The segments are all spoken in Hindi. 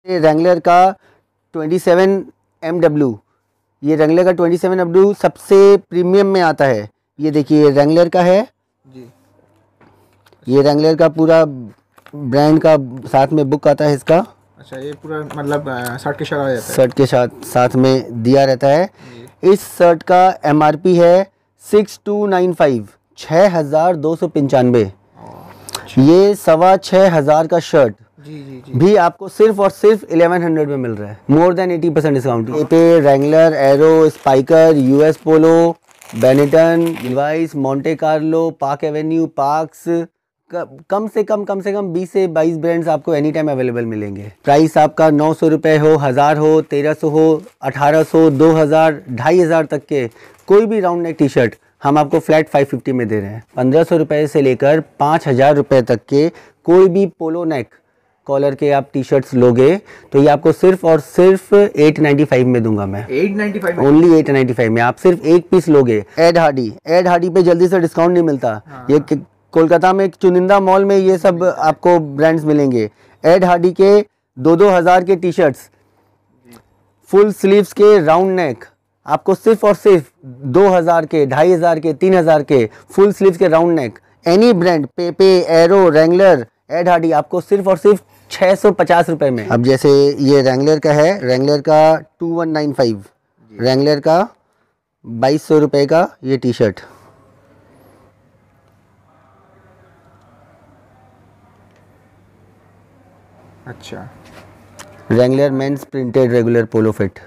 रैंगलर का 27MW, ये रैंगलर का 27MW सबसे प्रीमियम में आता है। ये देखिए रैंगलर का है जी, ये रैंगलर का पूरा ब्रांड का साथ में बुक आता है इसका। अच्छा, ये पूरा मतलब शर्ट के साथ आ जाता है? शर्ट के साथ में दिया रहता है। इस शर्ट का MRP है 6295, 6295। ये 6500 का शर्ट जी भी आपको सिर्फ और सिर्फ 1100 में मिल रहा है। More than 80% discount. ये पे Wrangler, Arrow, Spykar, US Polo, Benetton, Levi's, Monte Carlo, Park Avenue, Parx, कम से कम 20 से 22 ब्रांड्स आपको एनी टाइम अवेलेबल मिलेंगे। प्राइस आपका 900 रुपये हो, 1000 हो, 1300 हो, 1800, 2000, 2500 तक के कोई भी राउंड नेक टी शर्ट हम आपको फ्लैट 550 में दे रहे हैं। 1500 रुपये से लेकर 5000 रुपये तक के कोई भी पोलो नेक कॉलर के आप टी शर्ट्स लोगे तो ये आपको सिर्फ और सिर्फ 895 में दूंगा मैं। 895 ओनली 895 में आप सिर्फ एक पीस लोगे। एड हार्डी पे जल्दी से डिस्काउंट नहीं मिलता। ये कोलकाता में एक चुनिंदा मॉल में ये सब आपको ब्रांड्स मिलेंगे। एड हार्डी के 2-2000 के टी शर्ट्स फुल स्लीव्स के राउंड नेक आपको सिर्फ और सिर्फ 2000 के, 2500 के, 3000 के फुल स्लीव्स के round neck any brand, पेपे, arrow, Wrangler, add Hardy आपको सिर्फ और सिर्फ 650 रुपये में। अब जैसे ये रैंगलर का है, रैंगलर का 2195, रैंगलर का 2200 रुपये का ये टी शर्ट। अच्छा, रैंगलर मेंस प्रिंटेड रेगुलर पोलो फिट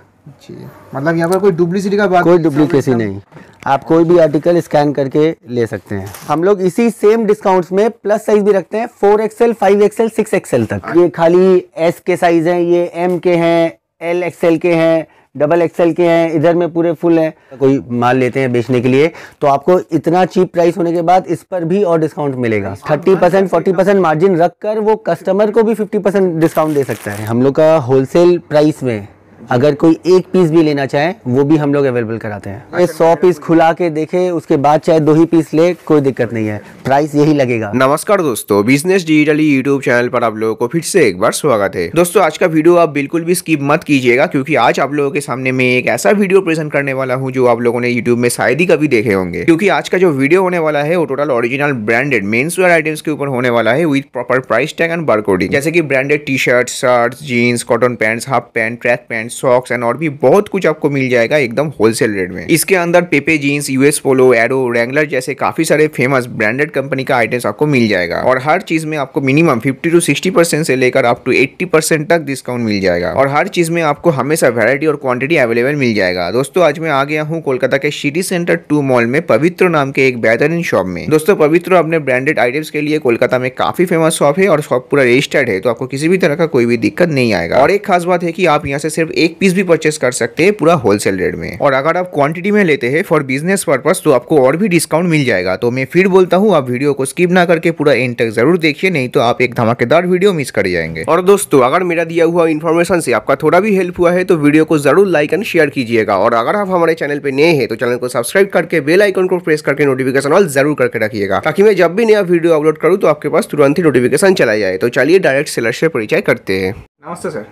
जी। मतलब यहाँ पर कोई डुप्लीसिटी का बात, कोई डुप्लीकेसी नहीं। आप कोई भी आर्टिकल स्कैन करके ले सकते हैं। हम लोग इसी सेम डिस्काउंट्स में प्लस साइज भी रखते हैं, 4XL, 5XL, 6XL तक। ये खाली S के साइज हैं, ये M के हैं, LXL के हैं, XXL के हैं, इधर में पूरे फुल हैं। कोई माल लेते हैं बेचने के लिए तो आपको इतना चीप प्राइस होने के बाद इस पर भी और डिस्काउंट मिलेगा। 30%, 40% मार्जिन रखकर वो कस्टमर को भी 50% डिस्काउंट दे सकता है। हम लोग का होलसेल प्राइस में अगर कोई एक पीस भी लेना चाहे वो भी हम लोग अवेलेबल कराते हैं। ये 100 पीस खुला के देखे, उसके बाद चाहे 2 ही पीस ले, कोई दिक्कत नहीं है, प्राइस यही लगेगा। नमस्कार दोस्तों, बिजनेस डिजिटली यूट्यूब चैनल पर आप लोगों को फिर से एक बार स्वागत है। दोस्तों आज का वीडियो आप बिल्कुल भी स्किप मत कीजिएगा क्योंकि आज आप लोगों के सामने मैं एक ऐसा वीडियो प्रेजेंट करने वाला हूं जो आप लोगों ने यूट्यूब में शायद ही कभी देखे होंगे। क्योंकि आज का जो वीडियो होने वाला है वो total original branded men's wear items के ऊपर होने वाला है with proper price tag and barcoding. जैसे कि branded T shirt, shirts, jeans, cotton pants, half pant, track pant, socks and और भी बहुत कुछ आपको मिल जाएगा एकदम होलसेल रेट में। इसके अंदर पेपे जीन्स, US पोलो, एरो, रैंगलर जैसे काफी सारे फेमस ब्रांडेड कंपनी का आइटम्स आपको मिल जाएगा और हर चीज में आपको मिनिमम 50 to 60% से लेकर अप टू 80% तक डिस्काउंट मिल जाएगा और हर चीज में आपको हमेशा वैरायटी और क्वांटिटी अवेलेबल मिल जाएगा। दोस्तों आज मैं आ गया हूँ कोलकाता के सिटी सेंटर 2 मॉल में पवित्र नाम के एक बेहतरीन शॉप में। दोस्तों पवित्र अपने ब्रांडेड आइटम्स के लिए कोलकाता में काफी फेमस शॉप है और शॉप पूरा रजिस्टर्ड है तो आपको किसी भी तरह का कोई भी दिक्कत नहीं आएगा। और एक खास बात है कि आप यहाँ से सिर्फ एक पीस भी परचेस कर सकते हैं पूरा होलसेल रेट में और अगर आप क्वांटिटी में लेते हैं फॉर बिजनेस पर्पस तो आपको और भी डिस्काउंट मिल जाएगा। तो मैं फिर बोलता हूँ आप वीडियो को स्किप ना करके पूरा एंड तक जरूर देखिए, नहीं तो आप एक धमाकेदार वीडियो मिस कर जाएंगे। और दोस्तों अगर मेरा दिया हुआ इन्फॉर्मेशन से आपका थोड़ा भी हेल्प हुआ है तो वीडियो को जरूर लाइक एंड शेयर कीजिएगा और अगर आप हमारे चैनल पे नए हैं तो चैनल को सब्सक्राइब करके बेल आइकन को प्रेस करके नोटिफिकेशन ऑल जरूर करके रखिएगा ताकि मैं जब भी नया वीडियो अपलोड करूँ तो आपके पास तुरंत ही नोटिफिकेशन चला जाए। तो चलिए डायरेक्ट सेलर से परिचय करते हैं। नमस्ते सर।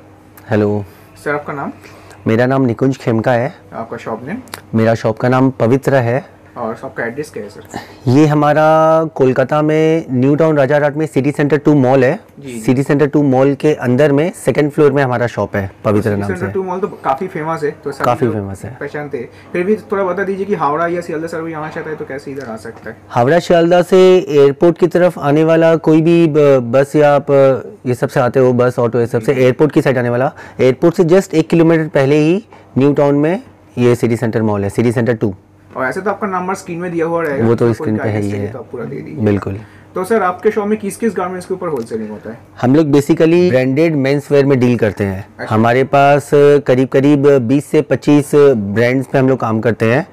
हेलो सर, आपका नाम? मेरा नाम निकुंज खेमका है। आपका शॉप नेम? मेरा शॉप का नाम पवित्र है। और शॉप का एड्रेस क्या है सर? ये हमारा कोलकाता में न्यू टाउन राजारहाट में सिटी सेंटर 2 मॉल है। सिटी सेंटर 2 मॉल के अंदर में 2nd फ्लोर में हमारा शॉप है पवित्र नाम से। सिटी सेंटर 2 मॉल तो काफी फेमस है, तो काफी फेमस है, पहचानते। फिर भी थोड़ा बता दीजिए कि हावड़ा या सियालदा सर भी आना चाहता है तो कैसे इधर आ सकता है? हावड़ा सियालदा से एयरपोर्ट की तरफ आने वाला कोई भी बस या आप ये सबसे आते हो, बस ऑटो ये सबसे एयरपोर्ट की साइड आने वाला, एयरपोर्ट से जस्ट 1 किलोमीटर पहले ही न्यू टाउन में ये सिटी सेंटर मॉल है, सिटी सेंटर 2। और ऐसे तो आपका नंबर स्क्रीन में दिया हुआ रहेगा, वो तो स्क्रीन पे है ही है, तो आप पूरा दे दीजिए। बिल्कुल। तो सर आपके शॉप में किस किस गारमेंट्स के ऊपर होलसेलिंग होता है? हम लोग बेसिकली ब्रांडेड मेंस वेयर में डील करते हैं। अच्छा। हमारे पास करीब करीब 20 से 25 ब्रांड्स पे हम लोग काम करते हैं।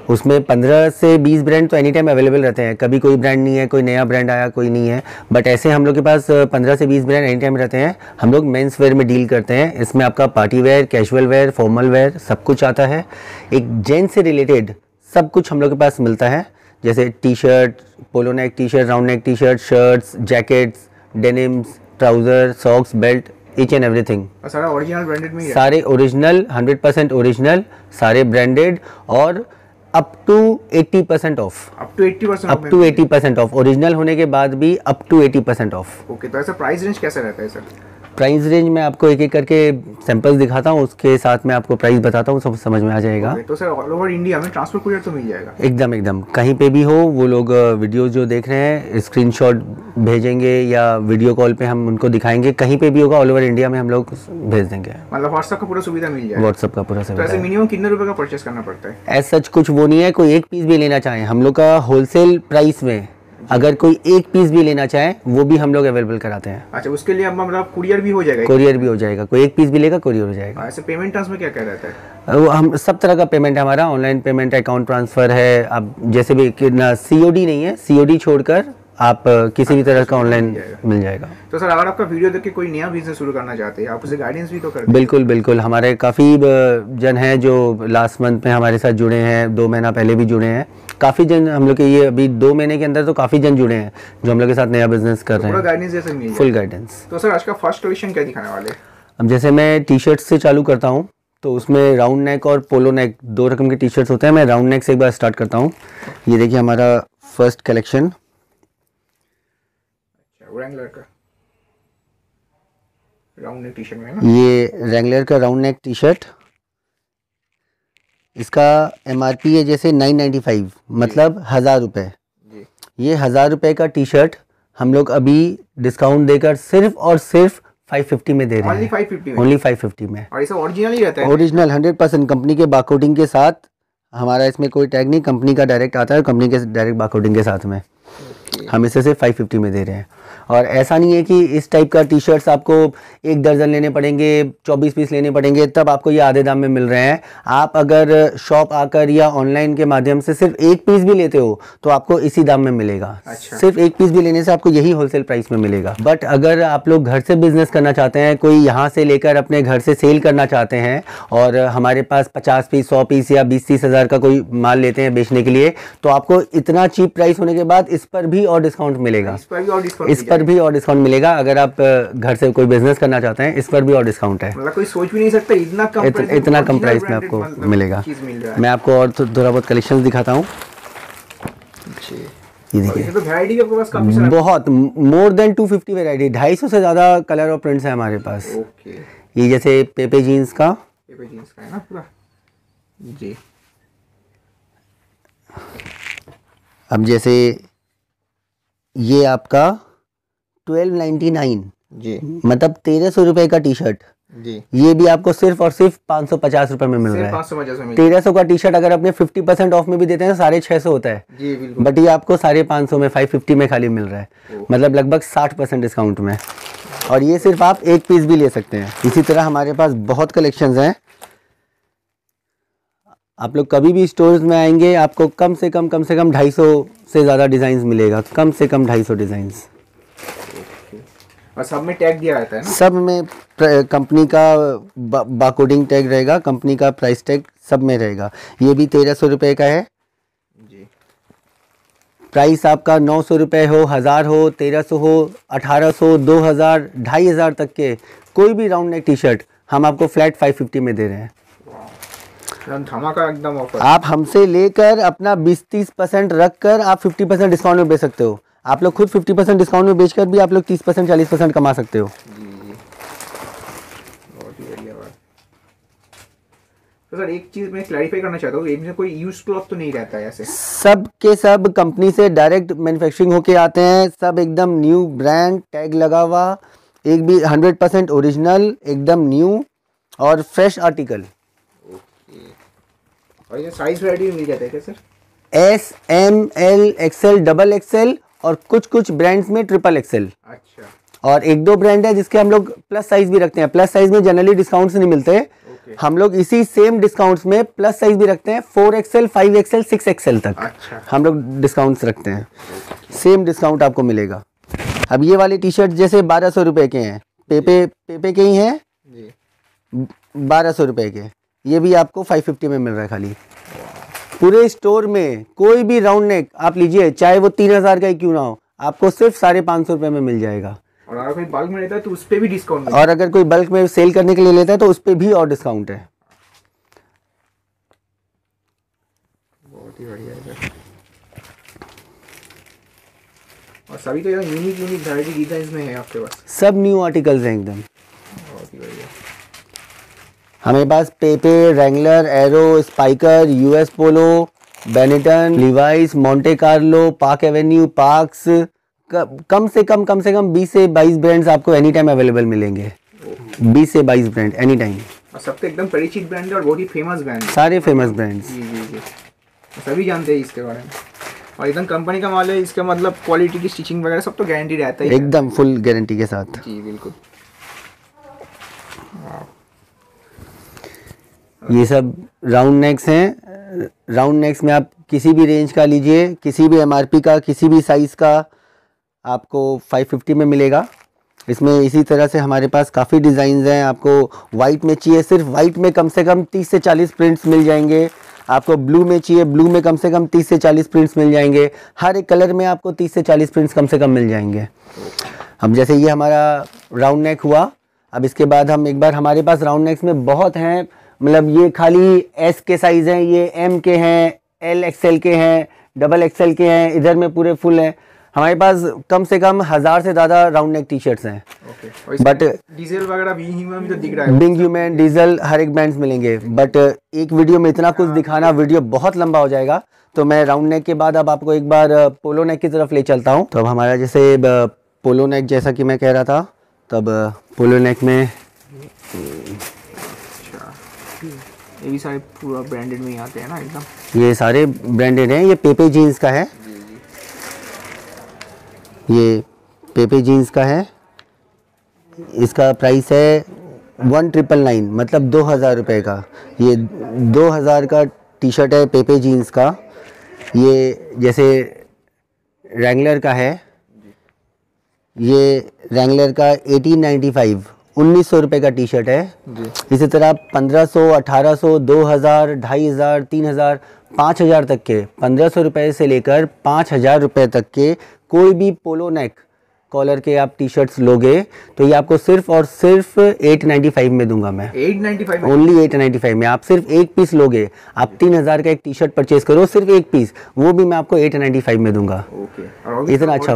उसमें 15 से 20 ब्रांड तो एनी टाइम अवेलेबल रहते हैं। कभी कोई ब्रांड नहीं है, कोई नया ब्रांड आया, कोई नहीं है, बट ऐसे हम लोग के पास 15 से 20 ब्रांड एनी टाइम रहते हैं। हम लोग मेंस वेयर में डील करते हैं। इसमें आपका party wear, casual wear, formal wear सब कुछ आता है। एक जेंट्स से रिलेटेड सब कुछ हम लोग के पास मिलता है, जैसे T shirt, polo neck T shirt, round neck T shirt, shirts, jackets, denims, trouser, socks, belt, each and everything. सारा ओरिजिनल ब्रांडेड में ही है? सारे ओरिजिनल, 100% ओरिजिनल, सारे ब्रांडेड और up to 80% off. Up to 80%? Up to 80% off, original होने के बाद भी अप टू 80% ऑफ। ओके, तो ऐसा प्राइस रेंज कैसा रहता है सर? प्राइस रेंज में आपको एक एक करके सैंपल्स दिखाता हूँ, उसके साथ में आपको प्राइस बताता हूँ, सब समझ में आ जाएगा। तो सर ऑल ओवर इंडिया में ट्रांसपोर्ट कुरियर तो मिल जाएगा? एकदम एकदम, कहीं पे भी हो, वो लोग वीडियो जो देख रहे हैं स्क्रीनशॉट भेजेंगे या वीडियो कॉल पे हम उनको दिखाएंगे, कहीं पे भी होगा ऑल ओवर इंडिया में हम लोग भेज देंगे। मतलब व्हाट्सएप का पूरा सुविधा मिल जाएगा? व्हाट्सएप का पूरा तो सुविधा। ऐसे मिनिमम कितने रुपए का परचेस करना पड़ता है? एज सच कुछ वो नहीं है, कोई एक पीस भी लेना चाहे हम लोग का होलसेल प्राइस में, अगर कोई एक पीस भी लेना चाहे वो भी हम लोग अवेलेबल कराते हैं। अच्छा, उसके लिए मतलब कुरियर भी हो जाएगा? कुरियर भी हो जाएगा, कोई एक पीस भी लेगा कुरियर हो जाएगा। ऐसे पेमेंट टर्म्स में क्या क्या रहता है? वो हम सब तरह का पेमेंट है हमारा, ऑनलाइन पेमेंट, अकाउंट ट्रांसफर है, अब जैसे भी सीओडी नहीं है, सीओडी छोड़कर आप किसी भी तरह का ऑनलाइन मिल जाएगा। तो सर अगर आपका वीडियो देख के कोई नया बिजनेस शुरू करना चाहते हैं, आप उसे गाइडेंस भी तो करते हैं? बिल्कुल बिल्कुल, हमारे काफ़ी जन हैं जो लास्ट मंथ में हमारे साथ जुड़े हैं, 2 महीना पहले भी जुड़े हैं, काफ़ी जन हम लोग के ये अभी 2 महीने के अंदर तो काफ़ी जन जुड़े हैं जो हम लोग के साथ नया बिजनेस कर रहे हैं। पूरा गाइडेंस जैसे मिल जाए? Full guidance. तो सर आज का फर्स्ट कलेक्शन क्या दिखाने वाले? अब जैसे मैं टी शर्ट से चालू करता हूँ, तो उसमें राउंड नेक और पोलो नेक 2 रकम के टी शर्ट्स होते हैं। मैं राउंड नेक से एक बार स्टार्ट करता हूँ। ये देखिए हमारा फर्स्ट कलेक्शन, रैंगलर का राउंड नेक टी शर्ट में ना? ये रैंगलर का राउंड नेक टी शर्ट, इसका MRP है जैसे 995, मतलब 1000 रुपये। ये 1000 रुपये का टी शर्ट हम लोग अभी डिस्काउंट देकर सिर्फ और सिर्फ 550 में दे रहे हैं। ओनली 550 में? ओनली 550 में। और ये सब ओरिजिनल ही रहता है? ओरिजिनल 100% कंपनी के बारकोडिंग के साथ, हमारा इसमें कोई टैग नहीं, कंपनी का डायरेक्ट आता है, कंपनी के डायरेक्ट बारकोडिंग के साथ में हम इसे सिर्फ 550 में दे रहे हैं। और ऐसा नहीं है कि इस टाइप का टी शर्ट्स आपको 1 दर्जन लेने पड़ेंगे, 24 पीस लेने पड़ेंगे तब आपको ये आधे दाम में मिल रहे हैं। आप अगर शॉप आकर या ऑनलाइन के माध्यम से सिर्फ 1 पीस भी लेते हो तो आपको इसी दाम में मिलेगा। अच्छा। सिर्फ 1 पीस भी लेने से आपको यही होलसेल प्राइस में मिलेगा। बट अगर आप लोग घर से बिजनेस करना चाहते हैं, कोई यहाँ से लेकर अपने घर से सेल करना चाहते हैं और हमारे पास 50 पीस 100 पीस या 20-30 हज़ार का कोई माल लेते हैं बेचने के लिए, तो आपको इतना चीप प्राइस होने के बाद इस पर भी और डिस्काउंट मिलेगा। इस पर भी और डिस्काउंट मिलेगा। अगर आप घर से कोई बिजनेस करना चाहते हैं, इस पर भी और डिस्काउंट है। मतलब कोई सोच भी नहीं सकता इतना कम प्राइस में आपको मिलेगा। मैं आपको और थोड़ा बहुत कलेक्शंस दिखाता हूँ। ये देखिए, तो वैरायटी आपके पास काफी सारा, बहुत मोर देन 250 वैरायटी, 250 से ज़्यादा कलर और प्रिंट्स है हमारे पास। ओके। ये जैसे पेपे जीन्स का है ना पूरा जी। अब जैसे ये आपका 1299 जी, मतलब 1300 रुपये का टी शर्ट जी। ये भी आपको सिर्फ और सिर्फ 550 रुपये में मिल रहा है। 550 में 1300 का टी शर्ट अगर अपने 50% ऑफ में भी देते हैं तो 650 होता है जी, बिल्कुल। बट ये आपको 550 में 550 में खाली मिल रहा है, मतलब लगभग 60% डिस्काउंट में। और ये सिर्फ आप 1 पीस भी ले सकते हैं। इसी तरह हमारे पास बहुत कलेक्शंस हैं। आप लोग कभी भी स्टोर्स में आएंगे आपको कम से कम 250 से ज़्यादा डिज़ाइंस मिलेगा, कम से कम 250 डिज़ाइंस। और सब में टैग दिया रहता है ना? सब में कंपनी का बारकोडिंग टैग रहेगा, कंपनी का प्राइस टैग सब में रहेगा। ये भी 1300 रुपये का है जी। प्राइस आपका 900 रुपये हो, 1000 हो, 1300 हो, 1800, 2000, 2500 तक के कोई भी राउंड नेक टी शर्ट हम आपको फ्लैट 550 में दे रहे हैं। धमाका एकदम ऑफर। आप हमसे लेकर अपना 20-30% रख कर आप 50% डिस्काउंट में बेच सकते हो। आप लोग खुद 50% डिस्काउंट में बेचकर भी आप लोग 30% 40% कमा सकते हो। जी, बहुत ही बढ़िया बात। तो सर एक चीज मैं क्लैरिफाई करना चाहता हूँ, इसमें कोई यूज क्लॉथ तो नहीं रहता है ऐसे? सब के सब कंपनी से डायरेक्ट मैन्युफैक्चरिंग होके आते हैं, सब एकदम न्यू ब्रांड टैग लगा हुआ, एक भी 100% ओरिजिनल, एकदम न्यू और फ्रेश आर्टिकल। और ये साइज वैरायटी मिल जाता है क्या sir? S, M, L, XL, XXL और कुछ ब्रांड्स में XXL। अच्छा। और 1-2 ब्रांड है जिसके हम लोग प्लस साइज भी रखते हैं। प्लस साइज में जनरली डिस्काउंट्स नहीं मिलते, हम लोग इसी सेम डिस्काउंट्स में प्लस साइज भी रखते हैं, 4XL, 5XL, 6XL तक। अच्छा। हम लोग डिस्काउंट्स रखते हैं, सेम डिस्काउंट आपको मिलेगा। अब ये वाले टी शर्ट जैसे 1200 रुपये के हैं, पेपे के ही हैं जी, 1200 रुपये के, ये भी आपको 550 में मिल रहा है खाली। पूरे स्टोर में कोई भी राउंड नेक आप लीजिए, चाहे वो 3000 का ही क्यों ना हो, आपको सिर्फ 550 रुपये में मिल जाएगा। और अगर कोई बल्क में लेता है तो उस पे भी डिस्काउंट और अगर कोई बल्क में सेल करने के लिए लेता है तो उस पे भी और डिस्काउंट है। बहुत ही बढ़िया है। और सभी तो यूनिक वैरायटी डिजाइन में है आपके पास, सब न्यू आर्टिकल्स हैं एकदम। बहुत ही बढ़िया। हमारे पास Pepe, Wrangler, Arrow, Spykar, US Polo, Benetton, Levi's, Monte Carlo, Park Avenue, Parx, कम से कम 20 से 22 ब्रांड्स आपको एनी टाइम अवेलेबल मिलेंगे। 20 से 22 ब्रांड एनी टाइम। और सब तो एकदम परिचित ब्रांड है और बहुत ही फेमस ब्रांड है। सारे फेमस ब्रांड्स। जी जी जी, सभी जानते हैं इसके बारे में। और एकदम कंपनी का माल है, इसका मतलब क्वालिटी की स्टिचिंग वगैरह सब तो गारंटी रहता है एकदम फुल गारंटी के साथ। जी बिल्कुल। ये सब राउंड नेक्स हैं। राउंड नेक्स में आप किसी भी रेंज का लीजिए, किसी भी एमआरपी का, किसी भी साइज़ का आपको 550 में मिलेगा। इसमें इसी तरह से हमारे पास काफ़ी डिज़ाइंस हैं। आपको वाइट में चाहिए, सिर्फ वाइट में कम से कम 30 से 40 प्रिंट्स मिल जाएंगे। आपको ब्लू में चाहिए, ब्लू में कम से कम 30 से 40 प्रिंट्स मिल जाएंगे। हर एक कलर में आपको 30 से 40 प्रिंट्स कम से कम मिल जाएंगे। अब जैसे ये हमारा राउंड नेक हुआ, अब इसके बाद हम एक बार, हमारे पास राउंड नेक्स में बहुत हैं, मतलब ये खाली एस के साइज़ हैं, ये एम के हैं, एल एक्सएल के हैं, डबल एक्सएल के हैं, इधर में पूरे फुल हैं। हमारे पास कम से कम 1000 से ज़्यादा राउंड नेक टी शर्ट्स हैं। बट डीजल वगैरह भी तो दिख रहा है, बिंग ह्यूमन, डीजल, हर एक ब्रांड्स मिलेंगे। बट एक वीडियो में इतना कुछ दिखाना, वीडियो बहुत लंबा हो जाएगा, तो मैं राउंड नेक के बाद अब आपको एक बार पोलो नेक की तरफ ले चलता हूँ। तो अब हमारा जैसे पोलो नेक, जैसा कि मैं कह रहा था, तब पोलो नेक में ये भी सारे पूरा ब्रांडेड में ही आते हैं ना एकदम। ये सारे ब्रांडेड हैं। ये पेपे जीन्स का है, ये पेपे जीन्स का है। इसका प्राइस है 1999, मतलब 2000 रुपये का। ये 2000 का टी शर्ट है पेपे जीन्स का। ये जैसे रैंगलर का है, ये रैंगलर का 1895, 1900 रुपये का टी शर्ट है। इसी तरह 1500, 1800, 2000, 2500, 3000, 5000 तक के, 1500 रुपये से लेकर 5000 रुपये तक के कोई भी पोलो नेक कॉलर के आप टी शर्ट्स लोगे तो ये आपको सिर्फ और सिर्फ 895 में दूंगा मैं। 895 ओनली 895 में। आप सिर्फ एक पीस लोगे, आप 3000 का एक टी शर्ट परचेज करो, सिर्फ एक पीस, वो भी मैं आपको 895 में दूंगा। ओके। इतना अच्छा,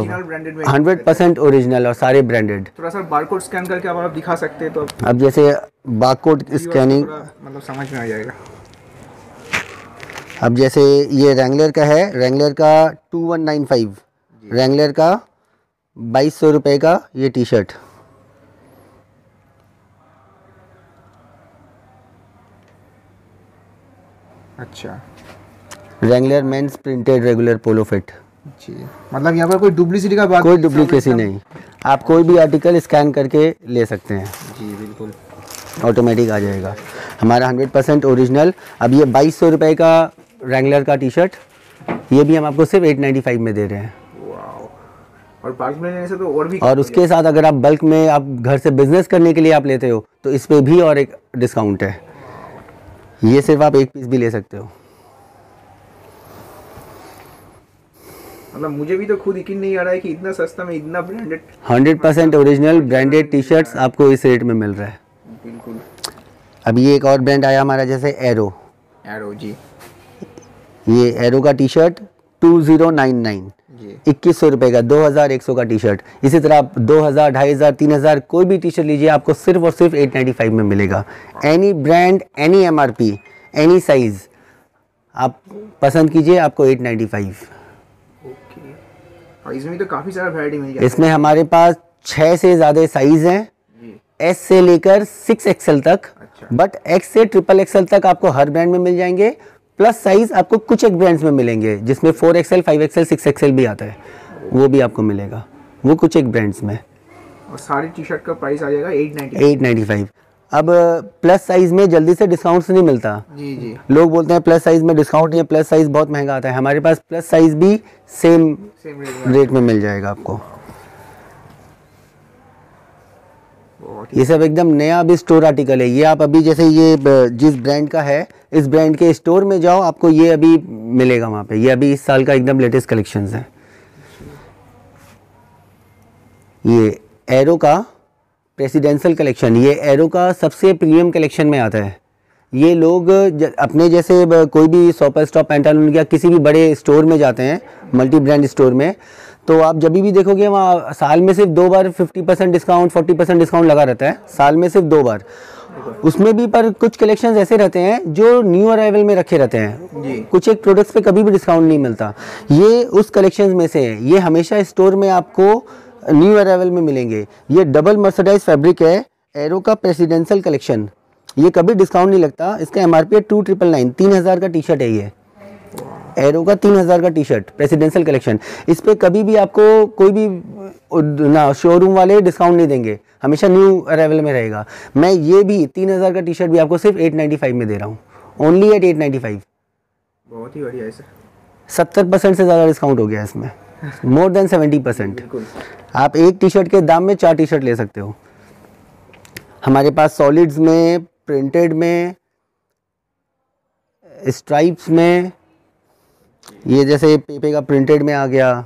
100% ओरिजिनल और सारे ब्रांडेड। थोड़ा सा बारकोड स्कैन करके आप दिखा सकते हैं तो अब जैसे बारकोड स्कैनिंग, मतलब समझ में आ जाएगा। अब जैसे ये रैंगलर का है, रैंगलर का 2195, रैंगलर का 2200 रुपये का ये टी शर्ट। अच्छा, रैंगलर मेंस प्रिंटेड रेगुलर पोलो फिट जी। मतलब यहाँ पर कोई डुप्लीसिटी का बात, कोई डुप्लीकेसी नहीं। आप कोई भी आर्टिकल स्कैन करके ले सकते हैं जी, बिल्कुल ऑटोमेटिक आ जाएगा। हमारा 100% ओरिजिनल। अब ये 2200 रुपये का रैंगलर का टी शर्ट, ये भी हम आपको सिर्फ 895 में दे रहे हैं। और बल्क में लेने से तो और भी, और उसके साथ अगर आप बल्क में, आप घर से बिजनेस करने के लिए आप लेते हो तो इस पे भी और एक डिस्काउंट है। ये सिर्फ आप एक पीस भी ले सकते हो। मतलब मुझे भी तो खुद यकीन नहीं आ रहा है कि इतना सस्ता में इतना branded, 100% original branded T shirts आपको इस रेट में मिल रहा है। बिल्कुल। अब ये एक और ब्रांड आया हमारा, जैसे एरो जी। ये एरो का टी शर्ट 2099, 2100 रुपये का, 2100 का टी शर्ट। इसी तरह आप 2000, 2500, 3000 कोई भी टी शर्ट लीजिए, आपको सिर्फ और सिर्फ 895 में मिलेगा। Any brand, any MRP, any size आप पसंद कीजिए, आपको 895। ओके। और इसमें तो काफ़ी सारा वैरायटी मिल जाता है। इसमें हमारे पास 6 से ज़्यादा साइज़ हैं, एस से लेकर 6XL तक। अच्छा। बट एक्स से XXL तक आपको हर ब्रांड में मिल जाएंगे। प्लस साइज आपको कुछ एक ब्रांड्स में मिलेंगे, जिसमें 4XL, 5XL, 6XL भी आता है, वो भी आपको मिलेगा, वो कुछ एक ब्रांड्स में। और सारी टी शर्ट का प्राइस आ जाएगा 895। अब प्लस साइज में जल्दी से डिस्काउंट्स नहीं मिलता। जी। लोग बोलते हैं प्लस साइज में डिस्काउंट नहीं है, प्लस साइज बहुत महंगा आता है। हमारे पास प्लस साइज भी सेम रेट में मिल जाएगा आपको। ये सब एकदम नया अभी स्टोर आर्टिकल है। ये आप अभी जैसे ये जिस ब्रांड का है, इस ब्रांड के स्टोर में जाओ, आपको ये अभी मिलेगा वहाँ पे। ये अभी इस साल का एकदम लेटेस्ट कलेक्शंस है। ये एरो का प्रेसिडेंशियल कलेक्शन, ये एरो का सबसे प्रीमियम कलेक्शन में आता है। ये लोग अपने जैसे कोई भी सुपर स्टॉप, पैंटालून या किसी भी बड़े स्टोर में जाते हैं, मल्टी ब्रांड स्टोर में, तो आप जब भी देखोगे वहाँ साल में सिर्फ 2 बार 50% डिस्काउंट 40% डिस्काउंट लगा रहता है, साल में सिर्फ 2 बार। उसमें भी पर कुछ कलेक्शंस ऐसे रहते हैं जो न्यू अराइवल में रखे रहते हैं जी। कुछ एक प्रोडक्ट्स पे कभी भी डिस्काउंट नहीं मिलता, ये उस कलेक्शंस में से है। ये हमेशा स्टोर में आपको न्यू अराइवल में मिलेंगे। ये डबल मर्सराइज फैब्रिक है, एरो का प्रेसिडेंशियल कलेक्शन, ये कभी डिस्काउंट नहीं लगता। इसका एमआरपी है 2999, 3000 का टी शर्ट है ये, एरो का 3000 का टी शर्ट प्रेसिडेंशियल कलेक्शन। इस पे कभी भी आपको कोई भी ना शोरूम वाले डिस्काउंट नहीं देंगे, हमेशा न्यू अराइवल में रहेगा। मैं ये भी 3000 का टी शर्ट भी आपको सिर्फ 895 में दे रहा हूँ, ओनली एट 895। बहुत ही बढ़िया है सर, 70% से ज़्यादा डिस्काउंट हो गया इसमें, मोर देन 70%। आप एक टी शर्ट के दाम में 4 टी शर्ट ले सकते हो। हमारे पास सॉलिड्स में, प्रिंटेड में, स्ट्राइप्स में, ये जैसे पेपे का प्रिंटेड में आ गया,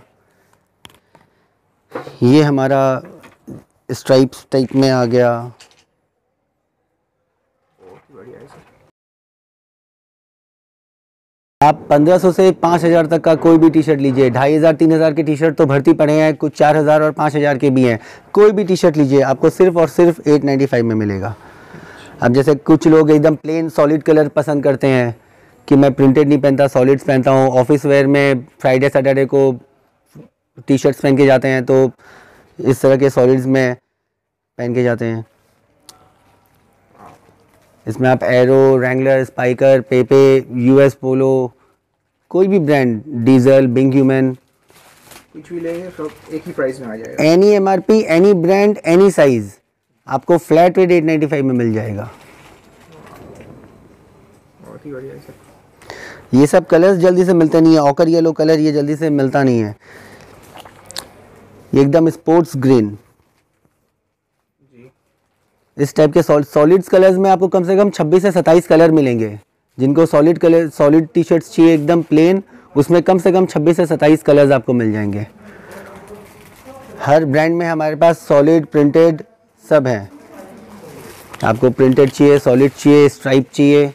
ये हमारा स्ट्राइप्स टाइप में आ गया। आप 1500 से 5000 तक का कोई भी टी शर्ट लीजिए, 2500 3000 के टी शर्ट तो भर्ती पड़े हैं, कुछ 4000 और 5000 के भी हैं। कोई भी टी शर्ट लीजिए आपको सिर्फ और सिर्फ 895 में मिलेगा। अब जैसे कुछ लोग एकदम प्लेन सॉलिड कलर पसंद करते हैं कि मैं प्रिंटेड नहीं पहनता, सॉलिड्स पहनता हूँ, ऑफिस वेयर में फ्राइडे सैटरडे को टी शर्ट्स पहन के जाते हैं, तो इस तरह के सॉलिड्स में पहन के जाते हैं। इसमें आप arrow, Wrangler, spiker, पेपे, US Polo, कोई भी ब्रांड, डीजल, बिंग ह्यूमन, कुछ भी लेंगे सब एक ही प्राइस में आ जाएगा। Any MRP, any brand, any size, आपको फ्लैट रेट 895 में मिल जाएगा। बहुत ही बढ़िया है सर। ये सब कलर्स जल्दी से मिलते नहीं है, ऑकर येलो कलर ये जल्दी से मिलता नहीं है। ये एकदम स्पोर्ट्स ग्रीन जी, इस टाइप के सॉलिड्स कलर्स में आपको कम से कम 26 से 27 कलर मिलेंगे। जिनको solid colour, solid T shirts चाहिए एकदम प्लेन, उसमें कम से कम 26 से 27 कलर्स आपको मिल जाएंगे। हर ब्रांड में हमारे पास सॉलिड, प्रिंटेड सब हैं। आपको प्रिंटेड चाहिए, सॉलिड चाहिए, स्ट्राइप चाहिए,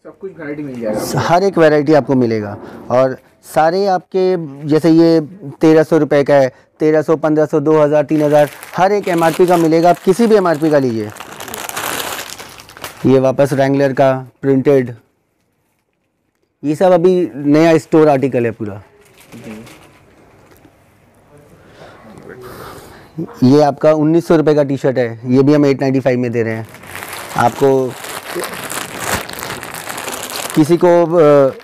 सब कुछ वैरायटी मिल जाएगा। हर एक वैरायटी आपको मिलेगा। और सारे आपके जैसे ये 1300 रुपये का है, 1300, 1500, 2000, 3000, हर एक एमआरपी का मिलेगा। आप किसी भी एमआरपी का लीजिए। ये वापस रैंगलर का प्रिंटेड, ये सब अभी नया स्टोर आर्टिकल है पूरा। ये आपका 1900 रुपये का टी शर्ट है, ये भी हम 895 में दे रहे हैं आपको। किसी को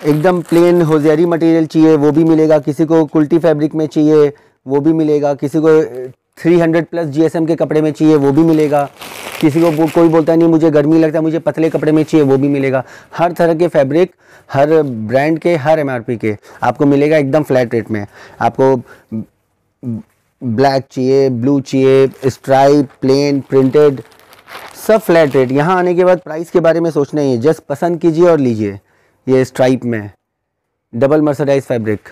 एकदम प्लेन होजियारी मटेरियल चाहिए वो भी मिलेगा, किसी को कुल्टी फैब्रिक में चाहिए वो भी मिलेगा, किसी को 300 प्लस जीएसएम के कपड़े में चाहिए वो भी मिलेगा, किसी को कोई बोलता है नहीं मुझे गर्मी लगता है मुझे पतले कपड़े में चाहिए वो भी मिलेगा। हर तरह के फैब्रिक, हर ब्रांड के, हर एमआरपी के आपको मिलेगा एकदम फ्लैट रेट में। आपको ब्लैक चाहिए, ब्लू चाहिए, स्ट्राइप, प्लेन, प्रिंटेड, सब फ्लैट रेट। यहाँ आने के बाद प्राइस के बारे में सोचना ही है, जस्ट पसंद कीजिए और लीजिए। ये स्ट्राइप में डबल मर्सराइज फैब्रिक,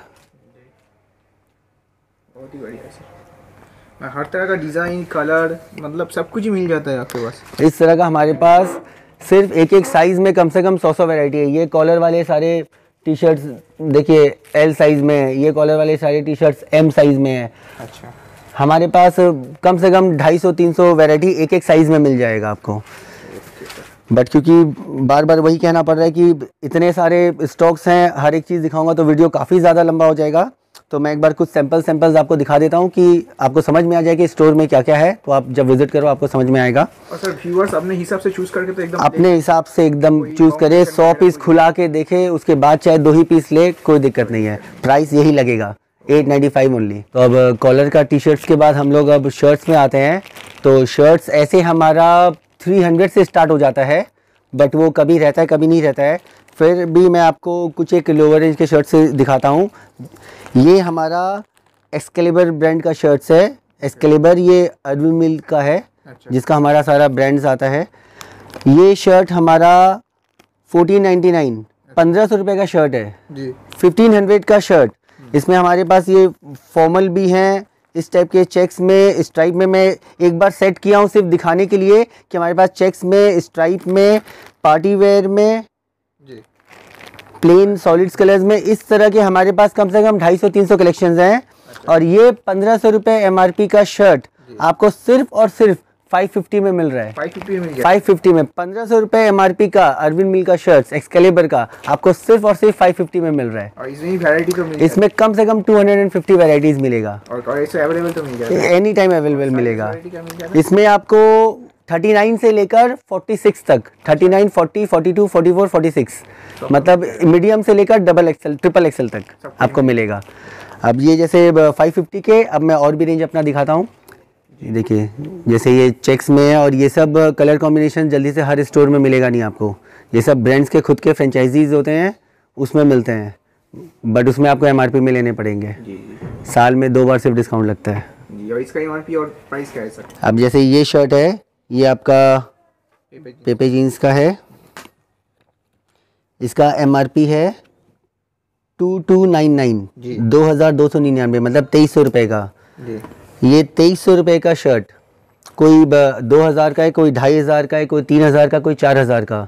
बहुत ही बढ़िया है सर। हर तरह का डिज़ाइन, कलर, मतलब सब कुछ ही मिल जाता है आपके पास। इस तरह का हमारे पास सिर्फ एक एक साइज़ में कम से कम 100 वैरायटी है। ये कॉलर वाले सारे टी शर्ट्स देखिए एल साइज़ में है, ये कॉलर वाले सारे टी शर्ट्स एम साइज़ में है। अच्छा, हमारे पास कम से कम 250-300 वैरायटी एक एक साइज़ में मिल जाएगा आपको। बट क्योंकि बार बार वही कहना पड़ रहा है कि इतने सारे स्टॉक्स हैं, हर एक चीज़ दिखाऊंगा तो वीडियो काफ़ी ज़्यादा लंबा हो जाएगा। तो मैं एक बार कुछ सैंपल्स आपको दिखा देता हूँ कि आपको समझ में आ जाए कि स्टोर में क्या क्या है। तो आप जब विजिट करो आपको समझ में आएगा। और सर व्यूअर्स अपने हिसाब से चूज़ करके तो एकदम अपने हिसाब से एकदम चूज़ करे, 100 पीस खुला के देखे, उसके बाद चाहे 2 ही पीस ले, कोई दिक्कत नहीं है। प्राइस यही लगेगा 895 ओनली। तो अब कॉलर का टी शर्ट्स के बाद हम लोग अब शर्ट्स में आते हैं। तो शर्ट्स ऐसे हमारा 300 से स्टार्ट हो जाता है, बट वो कभी रहता है कभी नहीं रहता है। फिर भी मैं आपको कुछ एक लोअर रेंज के शर्ट से दिखाता हूँ। ये हमारा एक्सकेलिबर ब्रांड का शर्ट्स है। एक्सकेलिबर ये अर्विन मिल का है, जिसका हमारा सारा ब्रांड्स आता है। ये शर्ट हमारा 1499, 1500 रुपये का शर्ट है जी। 1500 का शर्ट। इसमें हमारे पास ये फॉर्मल भी हैं, इस टाइप के चेक्स में स्ट्राइप में मैं एक बार सेट किया हूँ सिर्फ दिखाने के लिए कि हमारे पास चेक्स में, स्ट्राइप में, पार्टी वेयर में, जी, प्लेन सॉलिड्स कलर्स में, इस तरह के हमारे पास कम से कम 250-300 कलेक्शंस हैं। और ये 1500 रुपये MRP का शर्ट आपको सिर्फ और सिर्फ 550 में मिल रहा है। 550 में मिल गया। 550 में 1500 रुपये MRP का अरविंद मिल का शर्ट एक्सकेलिबर का आपको सिर्फ और सिर्फ 550 में मिल रहा है। और इसमें वैरायटी तो मिल इसमें कम से कम 250 वैरायटीज मिलेगा और इसे अवेलेबल तो मिल जाएगा, एनी टाइम अवेलेबल मिलेगा। वैरायटी का मिल जाएगा। इसमें आपको 39 से लेकर 46 तक, 39, 40, 42, 44, 46 मतलब मीडियम से लेकर डबल एक्सेल, ट्रिपल एक्सेल तक आपको मिलेगा। अब ये जैसे 550 के, अब मैं और भी रेंज अपना दिखाता हूँ। ये देखिए, जैसे ये चेक्स में है और ये सब कलर कॉम्बिनेशन जल्दी से हर स्टोर में मिलेगा नहीं आपको। ये सब ब्रांड्स के खुद के फ्रेंचाइजीज होते हैं, उसमें मिलते हैं, बट उसमें आपको MRP में लेने पड़ेंगे। साल में 2 बार सिर्फ डिस्काउंट लगता है। और इसका MRP और प्राइस क्या है सर? अब जैसे ये शर्ट है, ये आपका पेपे जीन्स का है, इसका MRP है 2299, 2299 मतलब 2300 रुपये का। ये 2300 रुपये का शर्ट, कोई 2000 का है, कोई 2500 का है, कोई 3000 का, कोई 4000 का।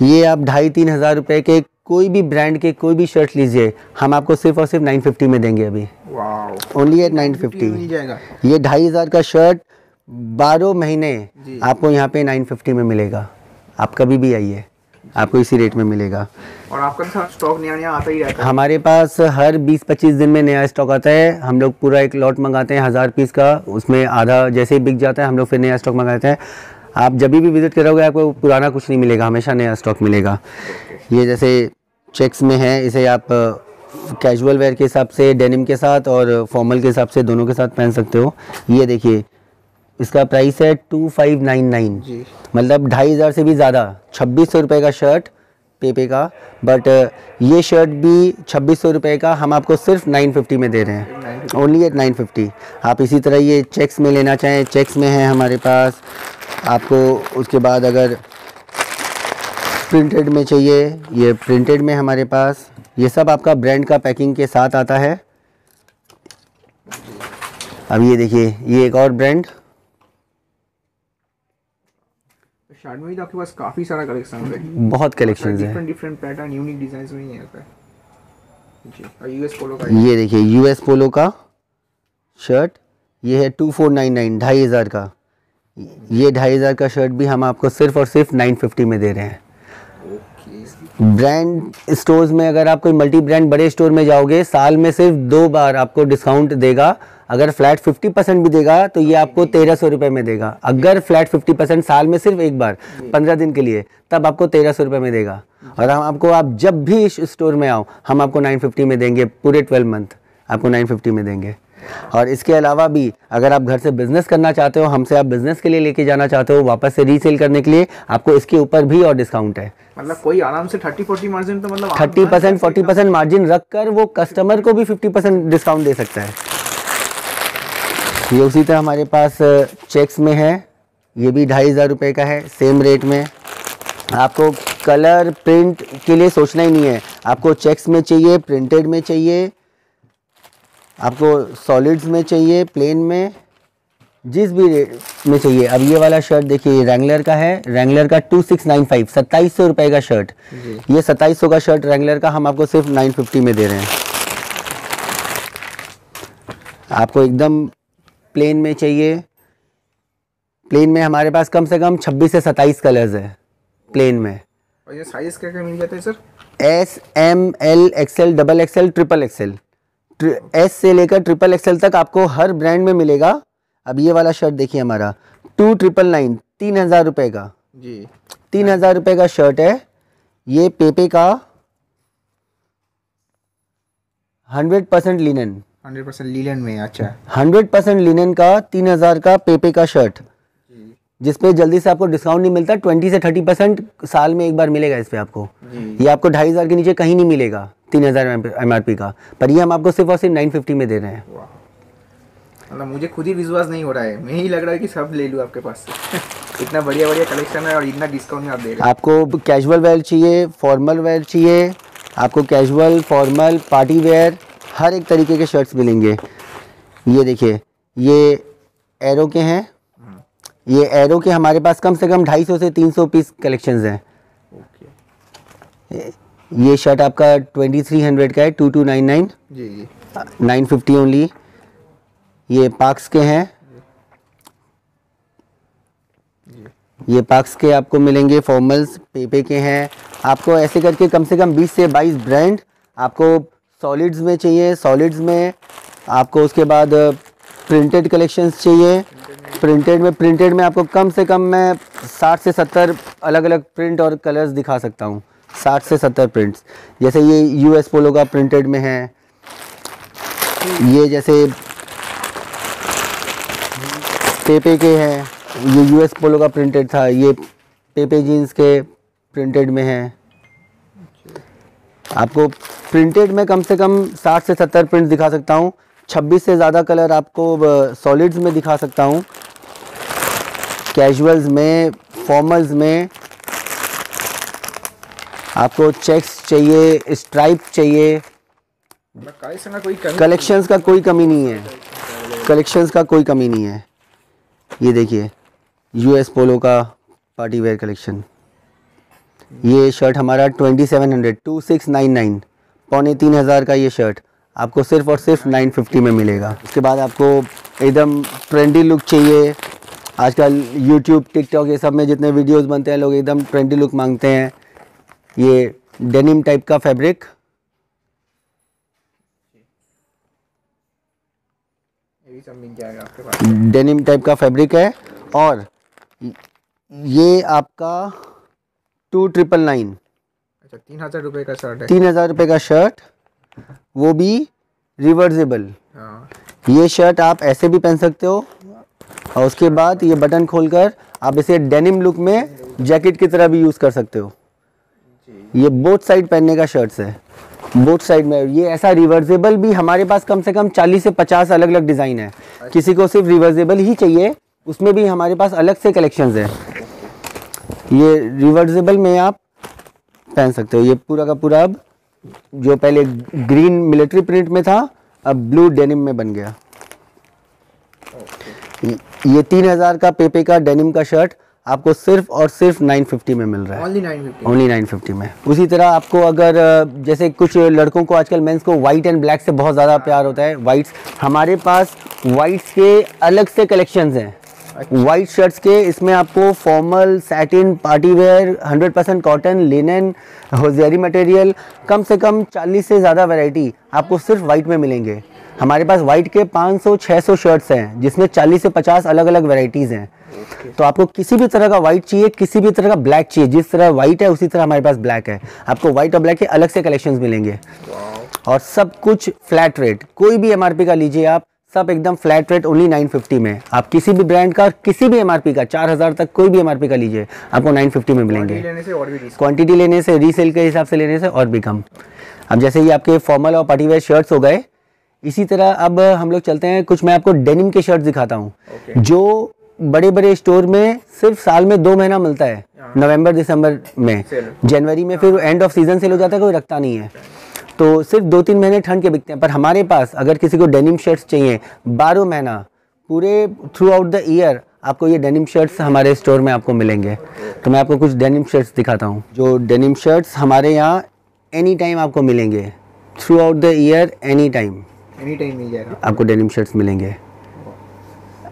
ये आप 2500-3000 हज़ार रुपये के कोई भी ब्रांड के कोई भी शर्ट लीजिए, हम आपको सिर्फ और सिर्फ 950 में देंगे अभी। ओनली एट 950 मिल जाएगा। ये 2500 का शर्ट 12 महीने आपको यहाँ पे 950 में मिलेगा। आप कभी भी आइए, आपको इसी रेट में मिलेगा। और आपका स्टॉक नया आता ही रहता है? हमारे पास हर 20-25 दिन में नया स्टॉक आता है। हम लोग पूरा एक लॉट मंगाते हैं 1000 पीस का, उसमें आधा जैसे ही बिक जाता है हम लोग फिर नया स्टॉक मंगाते हैं। आप जब भी विजिट करोगे आपको पुराना कुछ नहीं मिलेगा, हमेशा नया स्टॉक मिलेगा। ये जैसे चेक्स में है, इसे आप कैजुअल वेयर के हिसाब से, डेनिम के साथ और फॉर्मल के हिसाब से दोनों के साथ पहन सकते हो। ये देखिए, इसका प्राइस है 2599 मतलब 2500 से भी ज़्यादा, 2600 रुपये का शर्ट पेपे का। बट ये शर्ट भी 2600 रुपये का हम आपको सिर्फ 950 में दे रहे हैं, ओनली एट 950। आप इसी तरह ये चेक्स में लेना चाहें, चेक्स में है हमारे पास। आपको उसके बाद अगर प्रिंटेड में चाहिए, ये प्रिंटेड में हमारे पास, ये सब आपका ब्रांड का पैकिंग के साथ आता है। अब ये देखिए, ये एक और ब्रांड, शर्ट में भी तो आपके पास काफी सारा कलेक्शन है, बहुत कलेक्शंस है, डिफरेंट पैटर्न, यूनिक डिजाइन्स में ही आता है जी। और यूएस पोलो का, ये देखिए यूएस पोलो का शर्ट, ये है 2499 2500 का। ये 2500 का शर्ट भी हम आपको सिर्फ और सिर्फ 950 में दे रहे हैं। ब्रांड स्टोर्स में अगर आप कोई मल्टी ब्रांड बड़े स्टोर में जाओगे, साल में सिर्फ 2 बार आपको डिस्काउंट देगा। अगर फ्लैट 50% भी देगा तो ये आपको 1300 रुपये में देगा। अगर फ्लैट 50% साल में सिर्फ एक बार 15 दिन के लिए, तब आपको 1300 रुपये में देगा। और हम आपको, आप जब भी इस स्टोर में आओ, हम आपको 950 में देंगे, पूरे 12 मंथ आपको 950 में देंगे। और इसके अलावा भी अगर आप घर से बिजनेस करना चाहते हो, हमसे आप बिजनेस के लिए लेके जाना चाहते हो, वापस से रीसेल करने के लिए, आपको इसके ऊपर भी और डिस्काउंट है। मतलब कोई आराम से 30-40 मार्जिन, तो मतलब 30% 40% मार्जिन रख कर वो कस्टमर को भी 50% डिस्काउंट दे सकता है। ये उसी तरह हमारे पास चेक्स में है, ये भी 2500 रुपये का है, सेम रेट में। आपको कलर प्रिंट के लिए सोचना ही नहीं है, आपको चेक्स में चाहिए, प्रिंटेड में चाहिए, आपको सॉलिड्स में चाहिए, प्लेन में, जिस भी रेट में चाहिए। अब ये वाला शर्ट देखिए, रैंगलर का है, रैंगलर का 2695 2700 रुपये का शर्ट। ये 2700 का शर्ट रैंगलर का हम आपको सिर्फ 950 में दे रहे हैं। आपको एकदम प्लेन में चाहिए, प्लेन में हमारे पास कम से कम 26 से 27 कलर्स है प्लेन में। और ये साइज क्या क्या मिल जाता है sir? S, M, L, XL, double XL, triple XL, S से लेकर ट्रिपल XL तक आपको हर ब्रांड में मिलेगा। अब ये वाला शर्ट देखिए हमारा 2999 3000 रुपये का जी, 3000 रुपये का शर्ट है। ये पेपे का 100% लिनन, 100% लीलन में। अच्छा, 100% लिनन का 3000 का पेपे का शर्ट, जिसपे जल्दी से आपको डिस्काउंट नहीं मिलता। 20 से 30% साल में एक बार मिलेगा इस पे आपको। ये आपको 2500 के नीचे कहीं नहीं मिलेगा 3000 MRP का, पर ये हम आपको सिर्फ और सिर्फ 950 में दे रहे हैं। मतलब मुझे खुद ही विश्वास नहीं हो रहा है, मैं ही लग रहा है कि सब ले लूँ आपके पास से। इतना बढ़िया बढ़िया कलेक्शन है और इतना डिस्काउंट में आप दे रहे हैं। आपको कैजुअल वेयर चाहिए, फॉर्मल वेयर चाहिए, आपको कैजुअल, फॉर्मल, पार्टी वेयर, हर एक तरीके के शर्ट्स मिलेंगे। ये देखिए, ये एरो के हैं। ये एरो के हमारे पास कम से कम 250 से 300 पीस कलेक्शंस हैं। ये शर्ट आपका 2300 का है, 2299 जी जी 950 ओनली। ये पाक्स के हैं। ये पाक्स के आपको मिलेंगे, फॉर्मल्स पेपे के हैं। आपको ऐसे करके कम से कम 20 से 22 ब्रांड आपको सॉलिड्स में चाहिए। सॉलिड्स में आपको उसके बाद प्रिंटेड कलेक्शंस चाहिए। प्रिंटेड में आपको कम से कम मैं 60 से 70 अलग अलग प्रिंट और कलर्स दिखा सकता हूँ। 60 से 70 प्रिंट्स। जैसे ये यूएस पोलो का प्रिंटेड में है। ये जैसे पेपे के हैं, ये यूएस पोलो का प्रिंटेड था। ये पेपे जीन्स के प्रिंटेड में है। आपको प्रिंटेड में कम से कम 60 से 70 प्रिंट्स दिखा सकता हूँ। 26 से ज़्यादा कलर आपको सॉलिड्स में दिखा सकता हूँ। कैजुअल्स में, फॉर्मल्स में आपको चेक्स चाहिए, स्ट्राइप चाहिए। कलेक्शंस का कोई कमी नहीं है। कलेक्शंस का कोई कमी नहीं है। ये देखिए यूएस पोलो का पार्टी वेयर कलेक्शन। ये शर्ट हमारा 2799 पौने 3000 का ये शर्ट आपको सिर्फ और सिर्फ 950 में मिलेगा। उसके बाद आपको एकदम ट्रेंडी लुक चाहिए। आजकल यूट्यूब, टिकटॉक ये सब में जितने वीडियोस बनते हैं लोग एकदम ट्रेंडी लुक मांगते हैं। ये डेनिम टाइप का फैब्रिक, ये सब मिल जाएगा आपके पास। डेनिम टाइप का फैब्रिक है। और ये आपका 2999, अच्छा 3000 रुपये का शर्ट है। 3000 रुपये का शर्ट, वो भी रिवर्सेबल। हाँ ये शर्ट आप ऐसे भी पहन सकते हो और उसके बाद ये बटन खोलकर आप इसे डेनिम लुक में जैकेट की तरह भी यूज़ कर सकते हो। ये बोथ साइड पहनने का शर्ट्स है। बोथ साइड में ये ऐसा रिवर्सेबल भी हमारे पास कम से कम 40 से 50 अलग अलग डिज़ाइन है। किसी को सिर्फ रिवर्सेबल ही चाहिए, उसमें भी हमारे पास अलग से कलेक्शंस है। ये रिवर्सेबल में आप पहन सकते हो। ये पूरा का पूरा अब जो पहले ग्रीन मिलिट्री प्रिंट में था अब ब्लू डेनिम में बन गया। ये 3000 का पेपे का डेनिम का शर्ट आपको सिर्फ और सिर्फ 950 में मिल रहा है। ओनली 950 में। उसी तरह आपको अगर जैसे कुछ लड़कों को आजकल मेंस को वाइट एंड ब्लैक से बहुत ज़्यादा प्यार होता है। वाइट्स हमारे पास वाइट्स के अलग से कलेक्शंस हैं। वाइट शर्ट्स के इसमें आपको formal, satin, party wear, 100% cotton, linen, hosiery material, कम से कम 40 से ज़्यादा वैरायटी आपको सिर्फ वाइट में मिलेंगे। हमारे पास वाइट के 500-600 शर्ट्स हैं जिसमें 40 से 50 अलग अलग वैरायटीज़ हैं। तो आपको किसी भी तरह का वाइट चाहिए, किसी भी तरह का ब्लैक चाहिए, जिस तरह वाइट है उसी तरह हमारे पास ब्लैक है। आपको वाइट और ब्लैक के अलग से कलेक्शंस मिलेंगे और सब कुछ फ्लैट रेट। कोई भी एमआरपी का लीजिए आप, सब एकदम फ्लैट रेट ओनली 950 में। आप किसी भी ब्रांड का, किसी भी एमआरपी का, 4000 तक कोई भी एमआरपी का लीजिए आपको 950 में मिलेंगे। क्वांटिटी लेने से, रीसेल के हिसाब से लेने से और भी कम। अब जैसे ये आपके फॉर्मल और पार्टी वेयर शर्ट्स हो गए, इसी तरह अब हम लोग चलते हैं कुछ। मैं आपको डेनिम के शर्ट्स दिखाता हूँ जो बड़े बड़े स्टोर में सिर्फ साल में 2 महीना मिलता है, नवंबर दिसंबर में। जनवरी में फिर एंड ऑफ सीजन सेल हो जाता है, कोई रखता नहीं है, तो सिर्फ 2-3 महीने ठंड के बिकते हैं। पर हमारे पास अगर किसी को डेनिम शर्ट्स चाहिए 12 महीना पूरे थ्रू आउट द ईयर, आपको ये डेनिम शर्ट्स हमारे स्टोर में आपको मिलेंगे। तो मैं आपको कुछ डेनिम शर्ट्स दिखाता हूँ। जो डेनिम शर्ट्स हमारे यहाँ एनी टाइम आपको मिलेंगे, throughout the year, any time मिल जाएगा आपको डेनिम शर्ट्स मिलेंगे।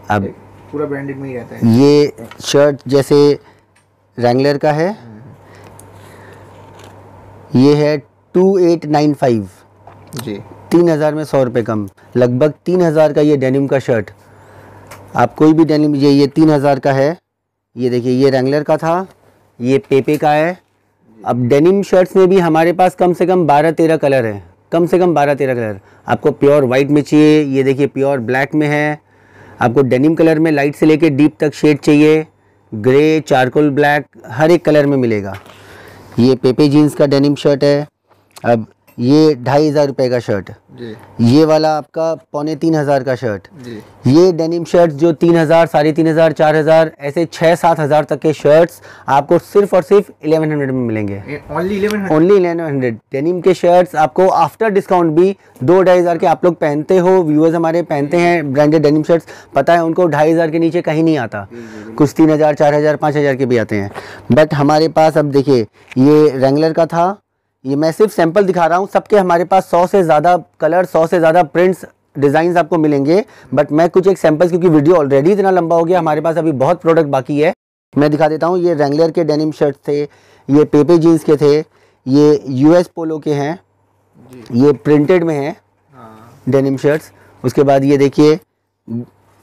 अब पूरा ब्रांडेड में ही रहता है। ये शर्ट जैसे रैंगलर का है, ये है 2895 जी, 3000 में 100 रुपये कम, लगभग 3000 का ये डेनिम का शर्ट। आप कोई भी डेनिम लीजिए, ये 3000 का है। ये देखिए ये रैंगलर का था, ये पेपे का है। अब डेनिम शर्ट्स में भी हमारे पास कम से कम 12-13 कलर हैं, कम से कम 12-13 कलर। आपको प्योर वाइट में चाहिए, ये देखिए प्योर ब्लैक में है। आपको डेनिम कलर में लाइट से लेके डीप तक शेड चाहिए, ग्रे, चारकोल ब्लैक, हर एक कलर में मिलेगा। ये पेपे जीन्स का डेनिम शर्ट है। अब ये 2,500 रुपये का शर्ट, जी ये वाला आपका 2,500 का शर्ट, जी। ये डेनिम शर्ट्स जो 3,000, 3,500, 4,000 ऐसे 6-7 हज़ार तक के शर्ट्स आपको सिर्फ और सिर्फ 1100 में मिलेंगे। ओनली 1100? ओनली 1100। डेनिम के शर्ट्स आपको आफ्टर डिस्काउंट भी 2-2,500 के आप लोग पहनते हो, व्यूअर्स हमारे पहनते हैं ब्रांडेड डेनिम शर्ट्स, पता है उनको 2,500 के नीचे कहीं नहीं आता, कुछ 3,000, 4,000, 5,000 के भी आते हैं। बट हमारे पास अब देखिए ये रेंगलर का था, ये मैं सिर्फ सैंपल दिखा रहा हूँ, सबके हमारे पास 100 से ज़्यादा कलर, 100 से ज़्यादा प्रिंट्स, डिज़ाइंस आपको मिलेंगे। बट मैं कुछ एक सैंपल्स, क्योंकि वीडियो ऑलरेडी इतना लंबा हो गया, हमारे पास अभी बहुत प्रोडक्ट बाकी है, मैं दिखा देता हूँ। ये रेंगलर के डेनिम शर्ट थे, ये पेपे जीन्स के थे, ये यूएस पोलो के हैं, ये प्रिंटेड में हैं डेनिम शर्ट्स। उसके बाद ये देखिए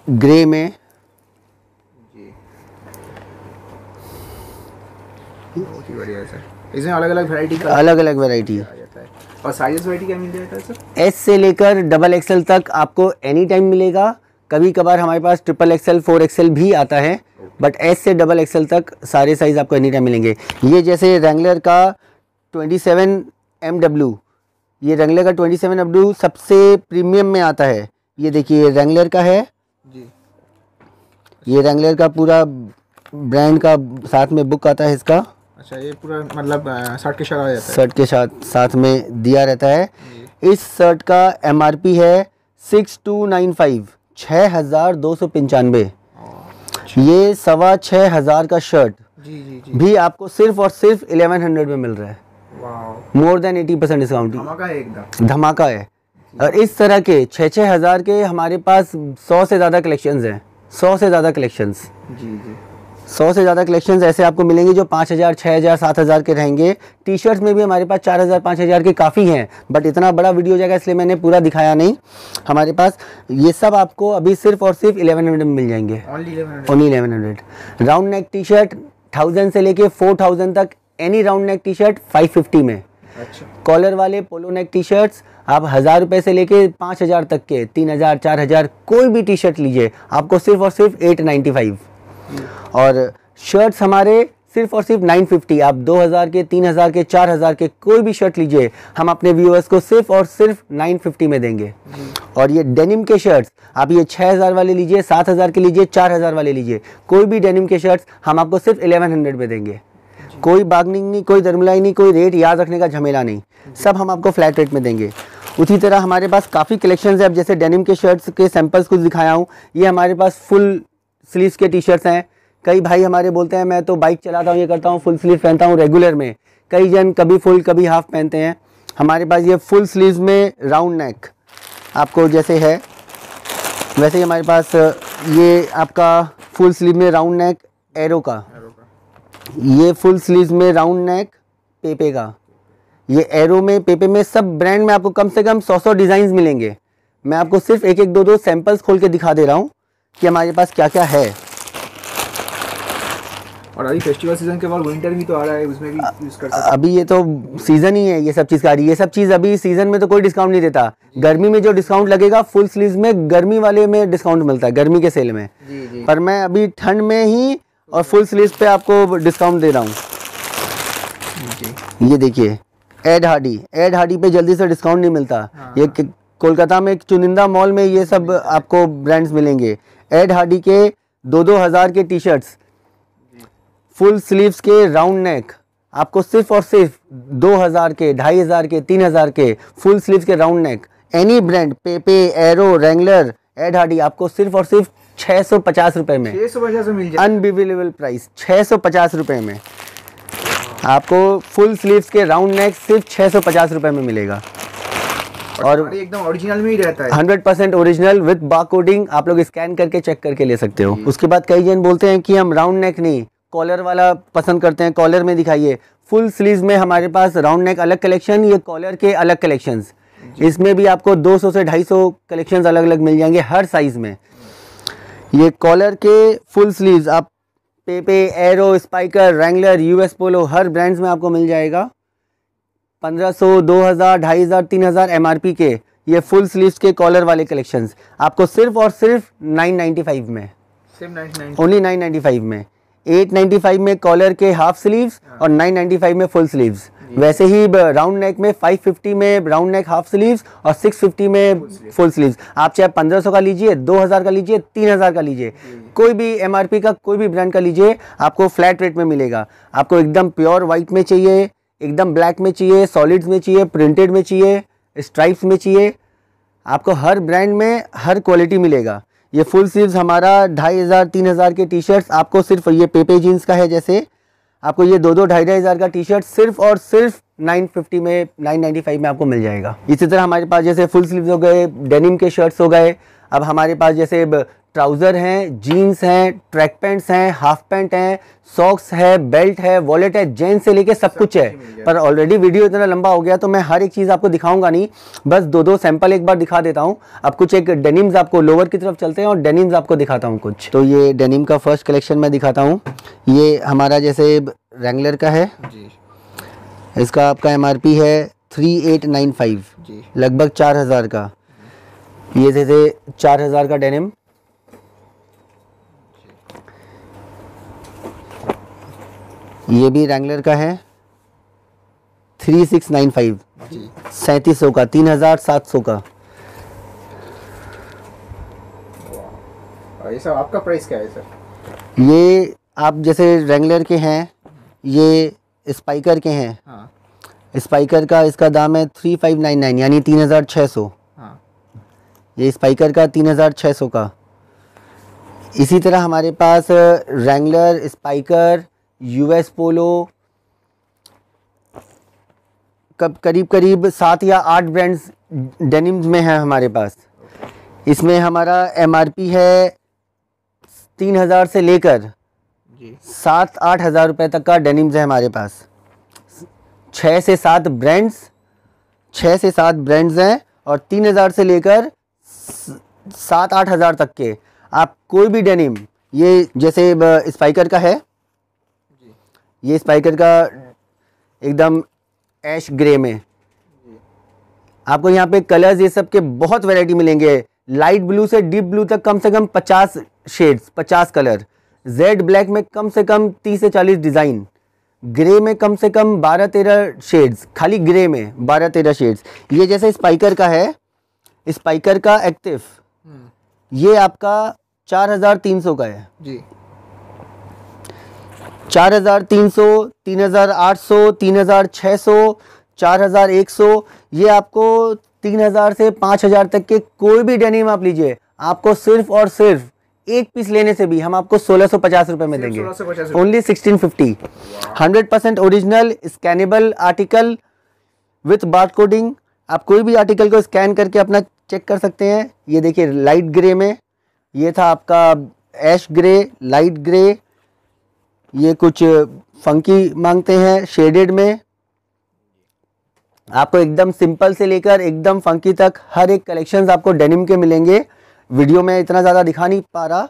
ग्रे में, बहुत ही बढ़िया है सर। इसमें अलग अलग वैरायटी का अलग अलग वैरायटी आ जाता है। और साइजेस वैरायटी क्या मिल जाता है सर? एस से लेकर XXL तक आपको एनी टाइम मिलेगा। कभी कभार हमारे पास XXL, 4XL भी आता है, बट एस से XXL तक सारे साइज आपको एनी टाइम मिलेंगे। ये जैसे रेंगलर का 27MW, ये रेंगलर का 27MW सबसे प्रीमियम में आता है। ये देखिए रेंगलर का है जी, ये रेंगलर का पूरा ब्रांड का साथ में बुक आता है इसका। अच्छा, ये पूरा मतलब शर्ट के साथ आ जाता है? शर्ट के साथ में दिया रहता है। इस शर्ट का MRP है 6295, 6,295। ये 6,500 का शर्ट जी जी जी भी आपको सिर्फ और सिर्फ 1100 में मिल रहा है। वाह, मोर देन 80% डिस्काउंट, धमाका है एकदम, धमाका है। और इस तरह के 6-6 हज़ार के हमारे पास 100 से ज़्यादा कलेक्शंस हैं, 100 से ज़्यादा कलेक्शंस, जी जी। 100 से ज़्यादा कलेक्शंस ऐसे आपको मिलेंगे जो 5,000, 6,000, 7,000 के रहेंगे। टी शर्ट्स में भी हमारे पास 4,000, 5,000 के काफ़ी हैं, बट इतना बड़ा वीडियो हो जाएगा इसलिए मैंने पूरा दिखाया नहीं। हमारे पास ये सब आपको अभी सिर्फ और सिर्फ 1100 में मिल जाएंगे, only 1100। Round neck T shirt 1000 से लेके 4000 तक, any round neck T shirt 550 में। अच्छा, कॉलर वाले पोलो नेक टी शर्ट्स आप 1,000 रुपये से लेके 5,000 तक के, 3,000, 4,000 कोई भी टी शर्ट लीजिए आपको सिर्फ और सिर्फ 895। और शर्ट्स हमारे सिर्फ और सिर्फ 950। आप 2,000 के, 3,000 के, 4,000 के कोई भी शर्ट लीजिए, हम अपने व्यूअर्स को सिर्फ और सिर्फ 950 में देंगे। और ये डेनिम के शर्ट्स आप ये 6,000 वाले लीजिए, 7,000 के लीजिए, 4,000 वाले लीजिए, कोई भी डेनिम के शर्ट्स हम आपको सिर्फ 1100 में देंगे। कोई बार्गेनिंग नहीं, कोई दरमलाई नहीं, कोई रेट याद रखने का झमेला नहीं, सब हम आपको फ्लैट रेट में देंगे। उसी तरह हमारे पास काफ़ी कलेक्शंस है। अब जैसे डेनिम के शर्ट्स के सैंपल्स कुछ दिखाया हूँ, ये हमारे पास फुल स्लीव्स के टी शर्ट्स हैं। कई भाई हमारे बोलते हैं मैं तो बाइक चलाता हूँ, ये करता हूँ, फुल स्लीव पहनता हूँ रेगुलर में। कई जन कभी फुल कभी हाफ पहनते हैं। हमारे पास ये फुल स्लीव्स में राउंड नेक आपको जैसे है वैसे ही हमारे पास ये आपका फुल स्लीव में राउंड नेक एरो का, ये फुल स्लीव्स में राउंड नेक पेपे का, ये एरो में, पेपे में, सब ब्रांड में आपको कम से कम 100 डिज़ाइंस मिलेंगे। मैं आपको सिर्फ एक एक दो सैंपल्स खोल के दिखा दे रहा हूँ कि हमारे पास क्या क्या है। और अभी फेस्टिवल सीजन के बाद विंटर भी तो आ रहा है, उसमें भी यूज कर सकते हैं। अभी ये तो सीजन ही है, ये सब चीज़ का। ये सब चीज़ अभी सीजन में तो कोई डिस्काउंट नहीं देता। गर्मी में जो डिस्काउंट लगेगा फुल स्लीव्स में, गर्मी वाले में डिस्काउंट मिलता है, गर्मी के सेल में। जी जी। पर मैं अभी ठंड में ही और फुल स्लीव्स पे आपको डिस्काउंट दे रहा हूँ। ये देखिए एड हार्डी पे जल्दी से डिस्काउंट नहीं मिलता। ये कोलकाता में एक चुनिंदा मॉल में ये सब आपको ब्रांड्स मिलेंगे। एड हार्डी के 2-2 हज़ार के टी शर्ट्स फुल स्लीव्स के राउंड नेक आपको सिर्फ और सिर्फ 2,000 के, 2,500 के, 3,000 के फुल स्लीव्स के round neck, any brand, पेपे, arrow, Wrangler, add Hardy, आपको सिर्फ और सिर्फ 650 रुपये में, 650 में मिल जाए। अनबिलीवेबल प्राइस, 650 रुपये में आपको फुल स्लीव्स के राउंड नेक सिर्फ 650 रुपये में मिलेगा। और एकदम ओरिजिनल में ही रहता है, 100% ओरिजिनल विद बारकोडिंग। आप लोग स्कैन करके चेक करके ले सकते हो। उसके बाद कई जन बोलते हैं कि हम राउंड नेक नहीं, कॉलर वाला पसंद करते हैं, कॉलर में दिखाइए। फुल स्लीव्स में हमारे पास राउंड नेक अलग कलेक्शन, ये कॉलर के अलग कलेक्शंस। इसमें भी आपको 200 से 250 कलेक्शंस अलग अलग मिल जाएंगे हर साइज में। ये कॉलर के फुल स्लीव्स आप Pepe, Arrow, Spykar, Wrangler, US Polo हर ब्रांड्स में आपको मिल जाएगा। 1500, 2,000, 2,500, 3,000 MRP के ये फुल स्लीव्स के कॉलर वाले कलेक्शंस आपको सिर्फ और सिर्फ 995 में, ओनली 995 में। 895 में कॉलर के हाफ स्लीव्स और 995 में फुल स्लीव्स। वैसे ही राउंड नेक में 550 में राउंड नेक हाफ स्लीव्स और 650 में फुल स्लीव्स। आप चाहे 1500 का लीजिए, 2000 का लीजिए, 3000 का लीजिए, कोई भी MRP का कोई भी ब्रांड का लीजिए, आपको फ्लैट रेट में मिलेगा। आपको एकदम प्योर वाइट में चाहिए, एकदम ब्लैक में चाहिए, सॉलिड्स में चाहिए, प्रिंटेड में चाहिए, स्ट्राइप्स में चाहिए, आपको हर ब्रांड में हर क्वालिटी मिलेगा। ये फुल स्लीव्स हमारा 2500 3000 के टी शर्ट्स आपको सिर्फ ये पेपे जीन्स का है, जैसे आपको ये 2-2 का टी शर्ट सिर्फ और सिर्फ 950 में 995 में आपको मिल जाएगा। इसी तरह हमारे पास जैसे फुल स्लीव्स हो गए, डेनिम के शर्ट्स हो गए, अब हमारे पास जैसे ट्राउज़र हैं, जीन्स हैं, ट्रैक पैंट्स हैं, हाफ पैंट हैं, सॉक्स है, बेल्ट है, वॉलेट है, जेंट्स से लेके सब कुछ है। पर ऑलरेडी वीडियो इतना लंबा हो गया तो मैं हर एक चीज़ आपको दिखाऊंगा नहीं, बस 2-2 सैंपल एक बार दिखा देता हूँ। अब कुछ एक डेनिम्स आपको लोअर की तरफ चलते हैं और डेनिम्स आपको दिखाता हूँ कुछ। तो ये डेनिम का फर्स्ट कलेक्शन मैं दिखाता हूँ। ये हमारा जैसे रैंगलर का है जी, इसका आपका MRP है 3895, जी, लगभग 4000 का। ये जैसे 4000 का डेनिम, ये भी रैंगलर का है 3695, जी, 3700 का, 3700 का। और ये सब आपका प्राइस क्या है सर? ये आप जैसे रैंगलर के हैं, ये स्पाइकर के हैं। हाँ, स्पाइकर का इसका दाम है 3599 यानी 3600। हाँ, ये स्पाइकर का 3600 का। इसी तरह हमारे पास रैंगलर, स्पाइकर, US पोलो, करीब करीब 7 या 8 ब्रांड्स डेनिम्स में है हमारे पास। इसमें हमारा MRP है 3000 से लेकर जी, 7-8 हज़ार रुपये तक का डेनिम्स है हमारे पास। 6 से 7 ब्रांड्स हैं और 3000 से लेकर 7-8 हज़ार तक के। आप कोई भी डेनिम, ये जैसे स्पाइकर का है, ये स्पाइकर का एकदम ऐश ग्रे में, आपको यहाँ पे कलर्स ये सब के बहुत वैरायटी मिलेंगे। लाइट ब्लू से डीप ब्लू तक कम से कम 50 शेड्स, 50 कलर। जेड ब्लैक में कम से कम 30 से 40 डिज़ाइन। ग्रे में कम से कम 12-13 शेड्स, खाली ग्रे में 12-13 शेड्स। ये जैसे स्पाइकर का है, स्पाइकर का एक्टिव, ये आपका 4300 का है जी, 4300, 3800, 3600, 4100। ये आपको 3000 से 5000 तक के कोई भी डेनिम आप लीजिए, आपको सिर्फ और सिर्फ एक पीस लेने से भी हम आपको 1650 रुपये में देंगे। 1650 only 1650। 100% original scannable article with bar coding. आप कोई भी आर्टिकल को स्कैन करके अपना चेक कर सकते हैं। ये देखिए लाइट ग्रे में, ये था आपका ऐश ग्रे, लाइट ग्रे। ये कुछ फंकी मांगते हैं शेडेड में। आपको एकदम सिंपल से लेकर एकदम फंकी तक हर एक कलेक्शंस आपको डेनिम के मिलेंगे। वीडियो में इतना ज़्यादा दिखा नहीं पा रहा,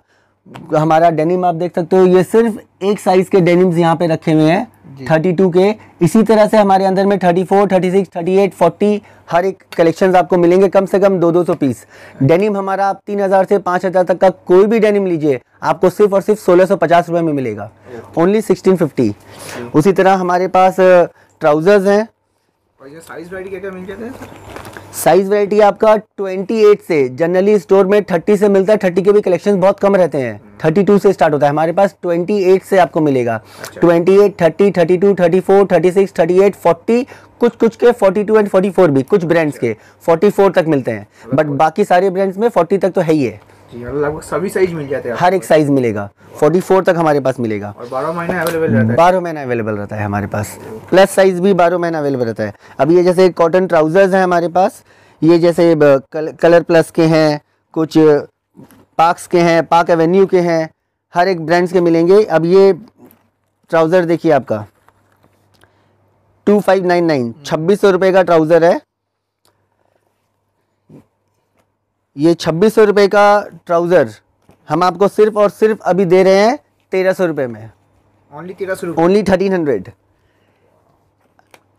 हमारा डेनिम आप देख सकते हो। ये सिर्फ एक साइज़ के डेनिम्स यहाँ पे रखे हुए हैं 32 के। इसी तरह से हमारे अंदर में 34, 36, 38, 40 हर एक कलेक्शंस आपको मिलेंगे, कम से कम 200 पीस। डेनिम हमारा आप 3000 से 5000 तक का कोई भी डेनिम लीजिए, आपको सिर्फ और सिर्फ 1650 रुपये में मिलेगा। ओनली 1650। उसी तरह हमारे पास ट्राउजर्स हैं। और ये साइज वैरायटी क्या क्या मिल जाता है सर? साइज वैरायटी आपका 28 से, जनरली स्टोर में 30 से मिलता है। 30 के भी कलेक्शन बहुत कम रहते हैं, 32 से स्टार्ट होता है। हमारे पास 28 से आपको मिलेगा। 28, 30, 32, 34, 36, 38, 40, कुछ के 42 एंड 44 भी, कुछ ब्रांड्स के 44 तक मिलते हैं, बट बाकी सारे ब्रांड्स में 40 तक तो है ही है। जी, लगभग सभी साइज मिल जाते हैं। हर एक साइज मिलेगा, 44 तक हमारे पास मिलेगा। और 12 महीना अवेलेबल रहता है। 12 महीना अवेलेबल रहता है हमारे पास। प्लस साइज भी 12 महीना अवेलेबल रहता है। अब ये जैसे कॉटन ट्राउजर्स हैं हमारे पास, ये जैसे कलर प्लस के हैं, कुछ पार्क्स के हैं, पार्क एवेन्यू के हैं, हर एक ब्रांड्स के मिलेंगे। अब ये ट्राउज़र देखिए आपका 2599, 2600 रुपये का ट्राउज़र है। ये 2600 रुपये का ट्राउज़र हम आपको सिर्फ और सिर्फ अभी दे रहे हैं 1300 रुपये में। ओनली 1300 रुपये। ओनली 1300।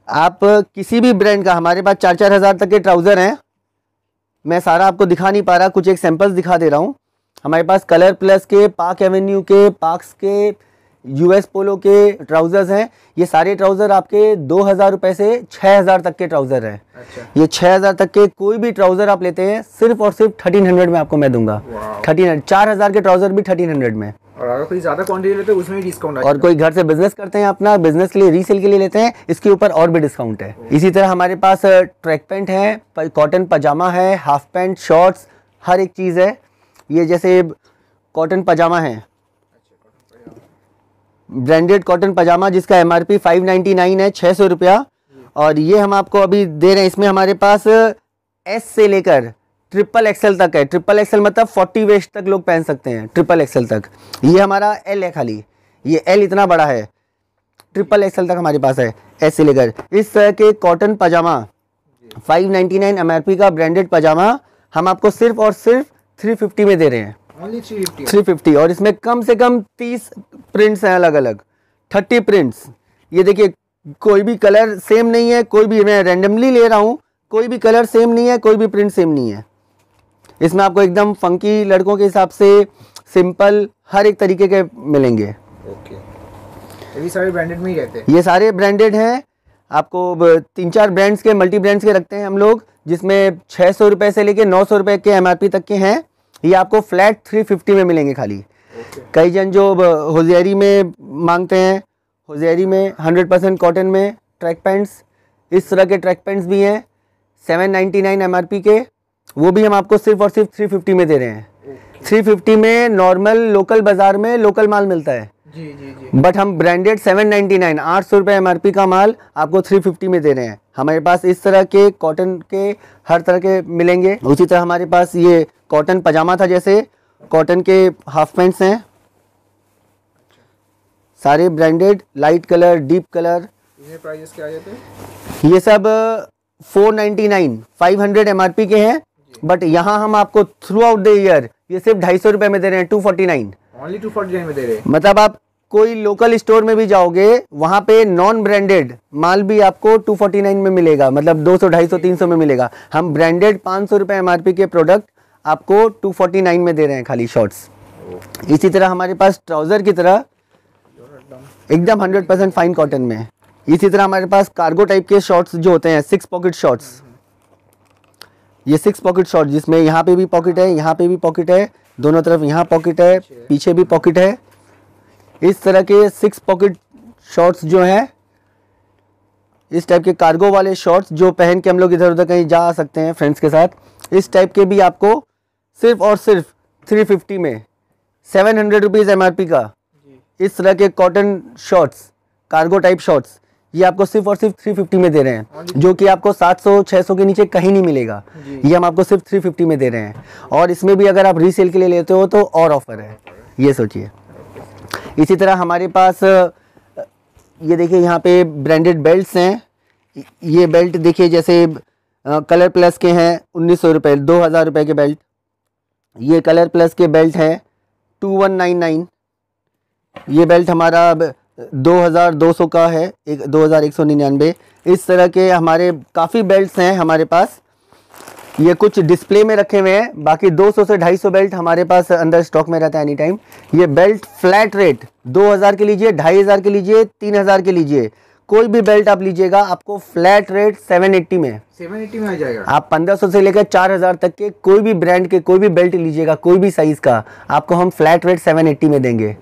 आप किसी भी ब्रांड का, हमारे पास 4-4 हज़ार तक के ट्राउज़र हैं। मैं सारा आपको दिखा नहीं पा रहा, कुछ एक सैंपल्स दिखा दे रहा हूँ। हमारे पास कलर प्लस के, पार्क एवेन्यू के, पार्क्स के, यूएस पोलो के ट्राउजर्स हैं। ये सारे ट्राउजर आपके 2000 रुपए से 6000 तक के ट्राउजर हैं। अच्छा। ये 6000 तक के कोई भी ट्राउजर आप लेते हैं सिर्फ और सिर्फ 1300 में आपको मैं दूंगा। 1300, 4000 के ट्राउजर भी 1300 में। और अगर कोई ज्यादा क्वांटिटी लेते हैं उसमें भी डिस्काउंट है। और कोई घर से बिजनेस करते हैं, अपना बिजनेस के लिए रीसेल के लिए लेते हैं, इसके ऊपर और भी डिस्काउंट है। इसी तरह हमारे पास ट्रैक पैंट है, कॉटन पजामा है, हाफ पैंट, शॉर्ट्स, हर एक चीज़ है। ये जैसे कॉटन पजामा है, ब्रांडेड कॉटन पजामा जिसका MRP 599 है, 600 रुपया। और ये हम आपको अभी दे रहे हैं, इसमें हमारे पास S से लेकर XXL तक है। XXL मतलब 40 वेस्ट तक लोग पहन सकते हैं, XXL तक। ये हमारा L है, खाली ये L इतना बड़ा है, XXL तक हमारे पास है, S से लेकर। इस तरह के कॉटन पजामा 599 MRP का ब्रांडेड पजामा हम आपको सिर्फ और सिर्फ 350 में दे रहे हैं। ओनली 350। और इसमें कम से कम 30 प्रिंट्स हैं, अलग अलग 30 प्रिंट्स। ये देखिए कोई भी कलर सेम नहीं है, कोई भी, मैं रैंडमली ले रहा हूँ, कोई भी कलर सेम नहीं है, कोई भी प्रिंट सेम नहीं है। इसमें आपको एकदम फंकी लड़कों के हिसाब से सिंपल हर एक तरीके के मिलेंगे। ओके, ये सारे ब्रांडेड में ही रहते हैं। ये सारे ब्रांडेड हैं। आपको 3-4 ब्रांड्स के, मल्टी ब्रांड्स के रखते हैं हम लोग, जिसमें 600 रुपये से लेके 900 रुपये के MRP तक के हैं। ये आपको फ्लैट 350 में मिलेंगे खाली। कई जन जो होजियरी में मांगते हैं, होजियरी में 100% कॉटन में ट्रैक पैंट्स, इस तरह के ट्रैक पैंट्स भी हैं 799 MRP के, वो भी हम आपको सिर्फ और सिर्फ 350 में दे रहे हैं। 350 में नॉर्मल लोकल बाजार में लोकल माल मिलता है, बट हम ब्रांडेड 799 800 रुपये MRP का माल आपको 350 में दे रहे हैं। हमारे पास इस तरह के कॉटन के हर तरह के मिलेंगे। उसी तरह हमारे पास ये कॉटन पजामा था, जैसे कॉटन के हाफ पैंट्स हैं, सारे branded, light colour, deep colour. इनके प्राइसेस क्या आ जाते हैं? ये सब 499 500 MRP के हैं, बट यहाँ हम आपको थ्रू आउट द ईयर ये सिर्फ 250 रुपये में दे रहे हैं, 249। ओनली 249 में दे रहे हैं। मतलब आप कोई लोकल स्टोर में भी जाओगे, वहाँ पे नॉन ब्रांडेड माल भी आपको 249 में मिलेगा, मतलब 200, 250, 300 में मिलेगा। हम ब्रांडेड 500 रुपये MRP के प्रोडक्ट आपको 249 में दे रहे हैं खाली शॉर्ट्स। इसी तरह हमारे पास ट्राउज़र की तरह एकदम 100% फाइन कॉटन में। इसी तरह हमारे पास कार्गो टाइप के शॉर्ट्स जो होते हैं, 6 पॉकेट शॉर्ट्स। ये 6 पॉकेट शॉर्ट, जिसमें यहाँ पे भी पॉकेट है, यहाँ पे भी पॉकेट है, दोनों तरफ यहाँ पॉकेट है, पीछे भी पॉकेट है। इस तरह के 6 पॉकेट शॉर्ट्स जो हैं, इस टाइप के कार्गो वाले शॉर्ट्स जो पहन के हम लोग इधर उधर कहीं जा आ सकते हैं फ्रेंड्स के साथ, इस टाइप के भी आपको सिर्फ और सिर्फ 350 में 700 रुपीज़ MRP का इस तरह के cotton shorts, cargo type shorts, ये आपको सिर्फ और सिर्फ 350 में दे रहे हैं, जो कि आपको 700-600 के नीचे कहीं नहीं मिलेगा। ये हम आपको सिर्फ 350 में दे रहे हैं। और इसमें भी अगर आप रीसेल के लिए लेते हो तो और ऑफर है, ये सोचिए। इसी तरह हमारे पास ये देखिए यहाँ पे ब्रांडेड बेल्ट्स हैं। ये बेल्ट देखिए, जैसे कलर प्लस के हैं 1900 रुपये, 2000 रुपये के बेल्ट। ये कलर प्लस के बेल्ट हैं 2199। ये बेल्ट हमारा 2200 का है, 2199। इस तरह के हमारे काफ़ी बेल्ट्स हैं हमारे पास। ये कुछ डिस्प्ले में रखे हुए हैं, बाकी 200 से 250 बेल्ट हमारे पास अंदर स्टॉक में रहता है एनी टाइम। ये बेल्ट फ्लैट रेट 2000 के लीजिए, 2500 के लीजिए, 3000 के लीजिए, कोई भी बेल्ट आप लीजिएगा आपको फ्लैट रेट 780 में आ जाएगा। आप 1500 से लेकर 4000 तक के कोई भी ब्रांड के कोई भी बेल्ट लीजिएगा, कोई भी साइज़ का, आपको हम फ्लैट रेट 780 में देंगे।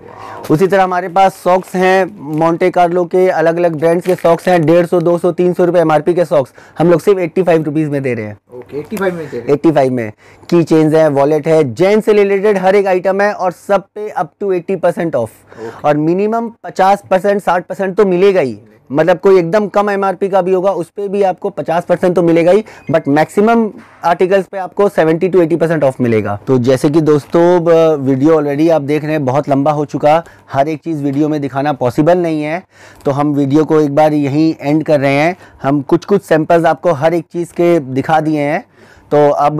उसी तरह हमारे पास सॉक्स हैं, मोंटे कार्लो के अलग अलग ब्रांड्स के सॉक्स हैं, 150, 200, 300 रुपये MRP के सॉक्स हम लोग सिर्फ 85 रुपीज़ में दे रहे हैं। ओके, 85 में दे रहे हैं। 85 में की चेन्स है, वॉलेट है, जेन से रिलेटेड हर एक आइटम है, और सब पे अप टू 80% ऑफ। और मिनिमम 50% 60% तो मिलेगा ही, मतलब कोई एकदम कम MRP का भी होगा उस पर भी आपको 50% तो मिलेगा ही, बट मैक्सिमम आर्टिकल्स पे आपको 70 to 80% ऑफ मिलेगा। तो जैसे कि दोस्तों वीडियो ऑलरेडी आप देख रहे हैं बहुत लंबा हो चुका, हर एक चीज़ वीडियो में दिखाना पॉसिबल नहीं है, तो हम वीडियो को एक बार यहीं एंड कर रहे हैं। हम कुछ सैंपल्स आपको हर एक चीज़ के दिखा दिए हैं। तो अब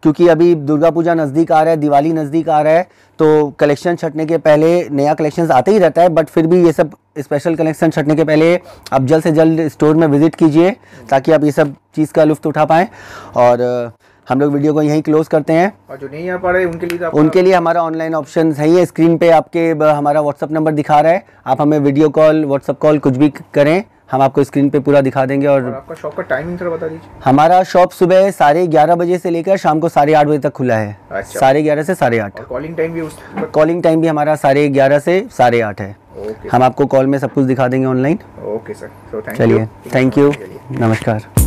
क्योंकि अभी दुर्गा पूजा नज़दीक आ रहा है, दिवाली नज़दीक आ रहा है, तो कलेक्शन छटने के पहले नया कलेक्शंस आते ही रहता है, बट फिर भी ये सब स्पेशल कलेक्शन छटने के पहले आप जल्द से जल्द स्टोर में विज़िट कीजिए ताकि आप ये सब चीज़ का लुत्फ़ उठा पाएँ। और हम लोग वीडियो को यहीं क्लोज करते हैं। और जो नहीं आ पा रहे उनके लिए तो उनके लिए हमारा ऑनलाइन ऑप्शन है ही, स्क्रीन पे आपके हमारा व्हाट्सअप नंबर दिखा रहा है, आप हमें वीडियो कॉल, व्हाट्सअप कॉल कुछ भी करें, हम आपको स्क्रीन पे पूरा दिखा देंगे। और आपका शॉप का टाइमिंग थोड़ा बता दीजिए। हमारा शॉप सुबह 11:30 बजे से लेकर शाम को 8:30 बजे तक खुला है। अच्छा। 11:30 से 8:30। कॉलिंग टाइम भी कॉलिंग टाइम भी हमारा 11:30 से 8:30 है। हम आपको कॉल में सब कुछ दिखा देंगे ऑनलाइन। ओके सर, चलिए, थैंक यू, नमस्कार।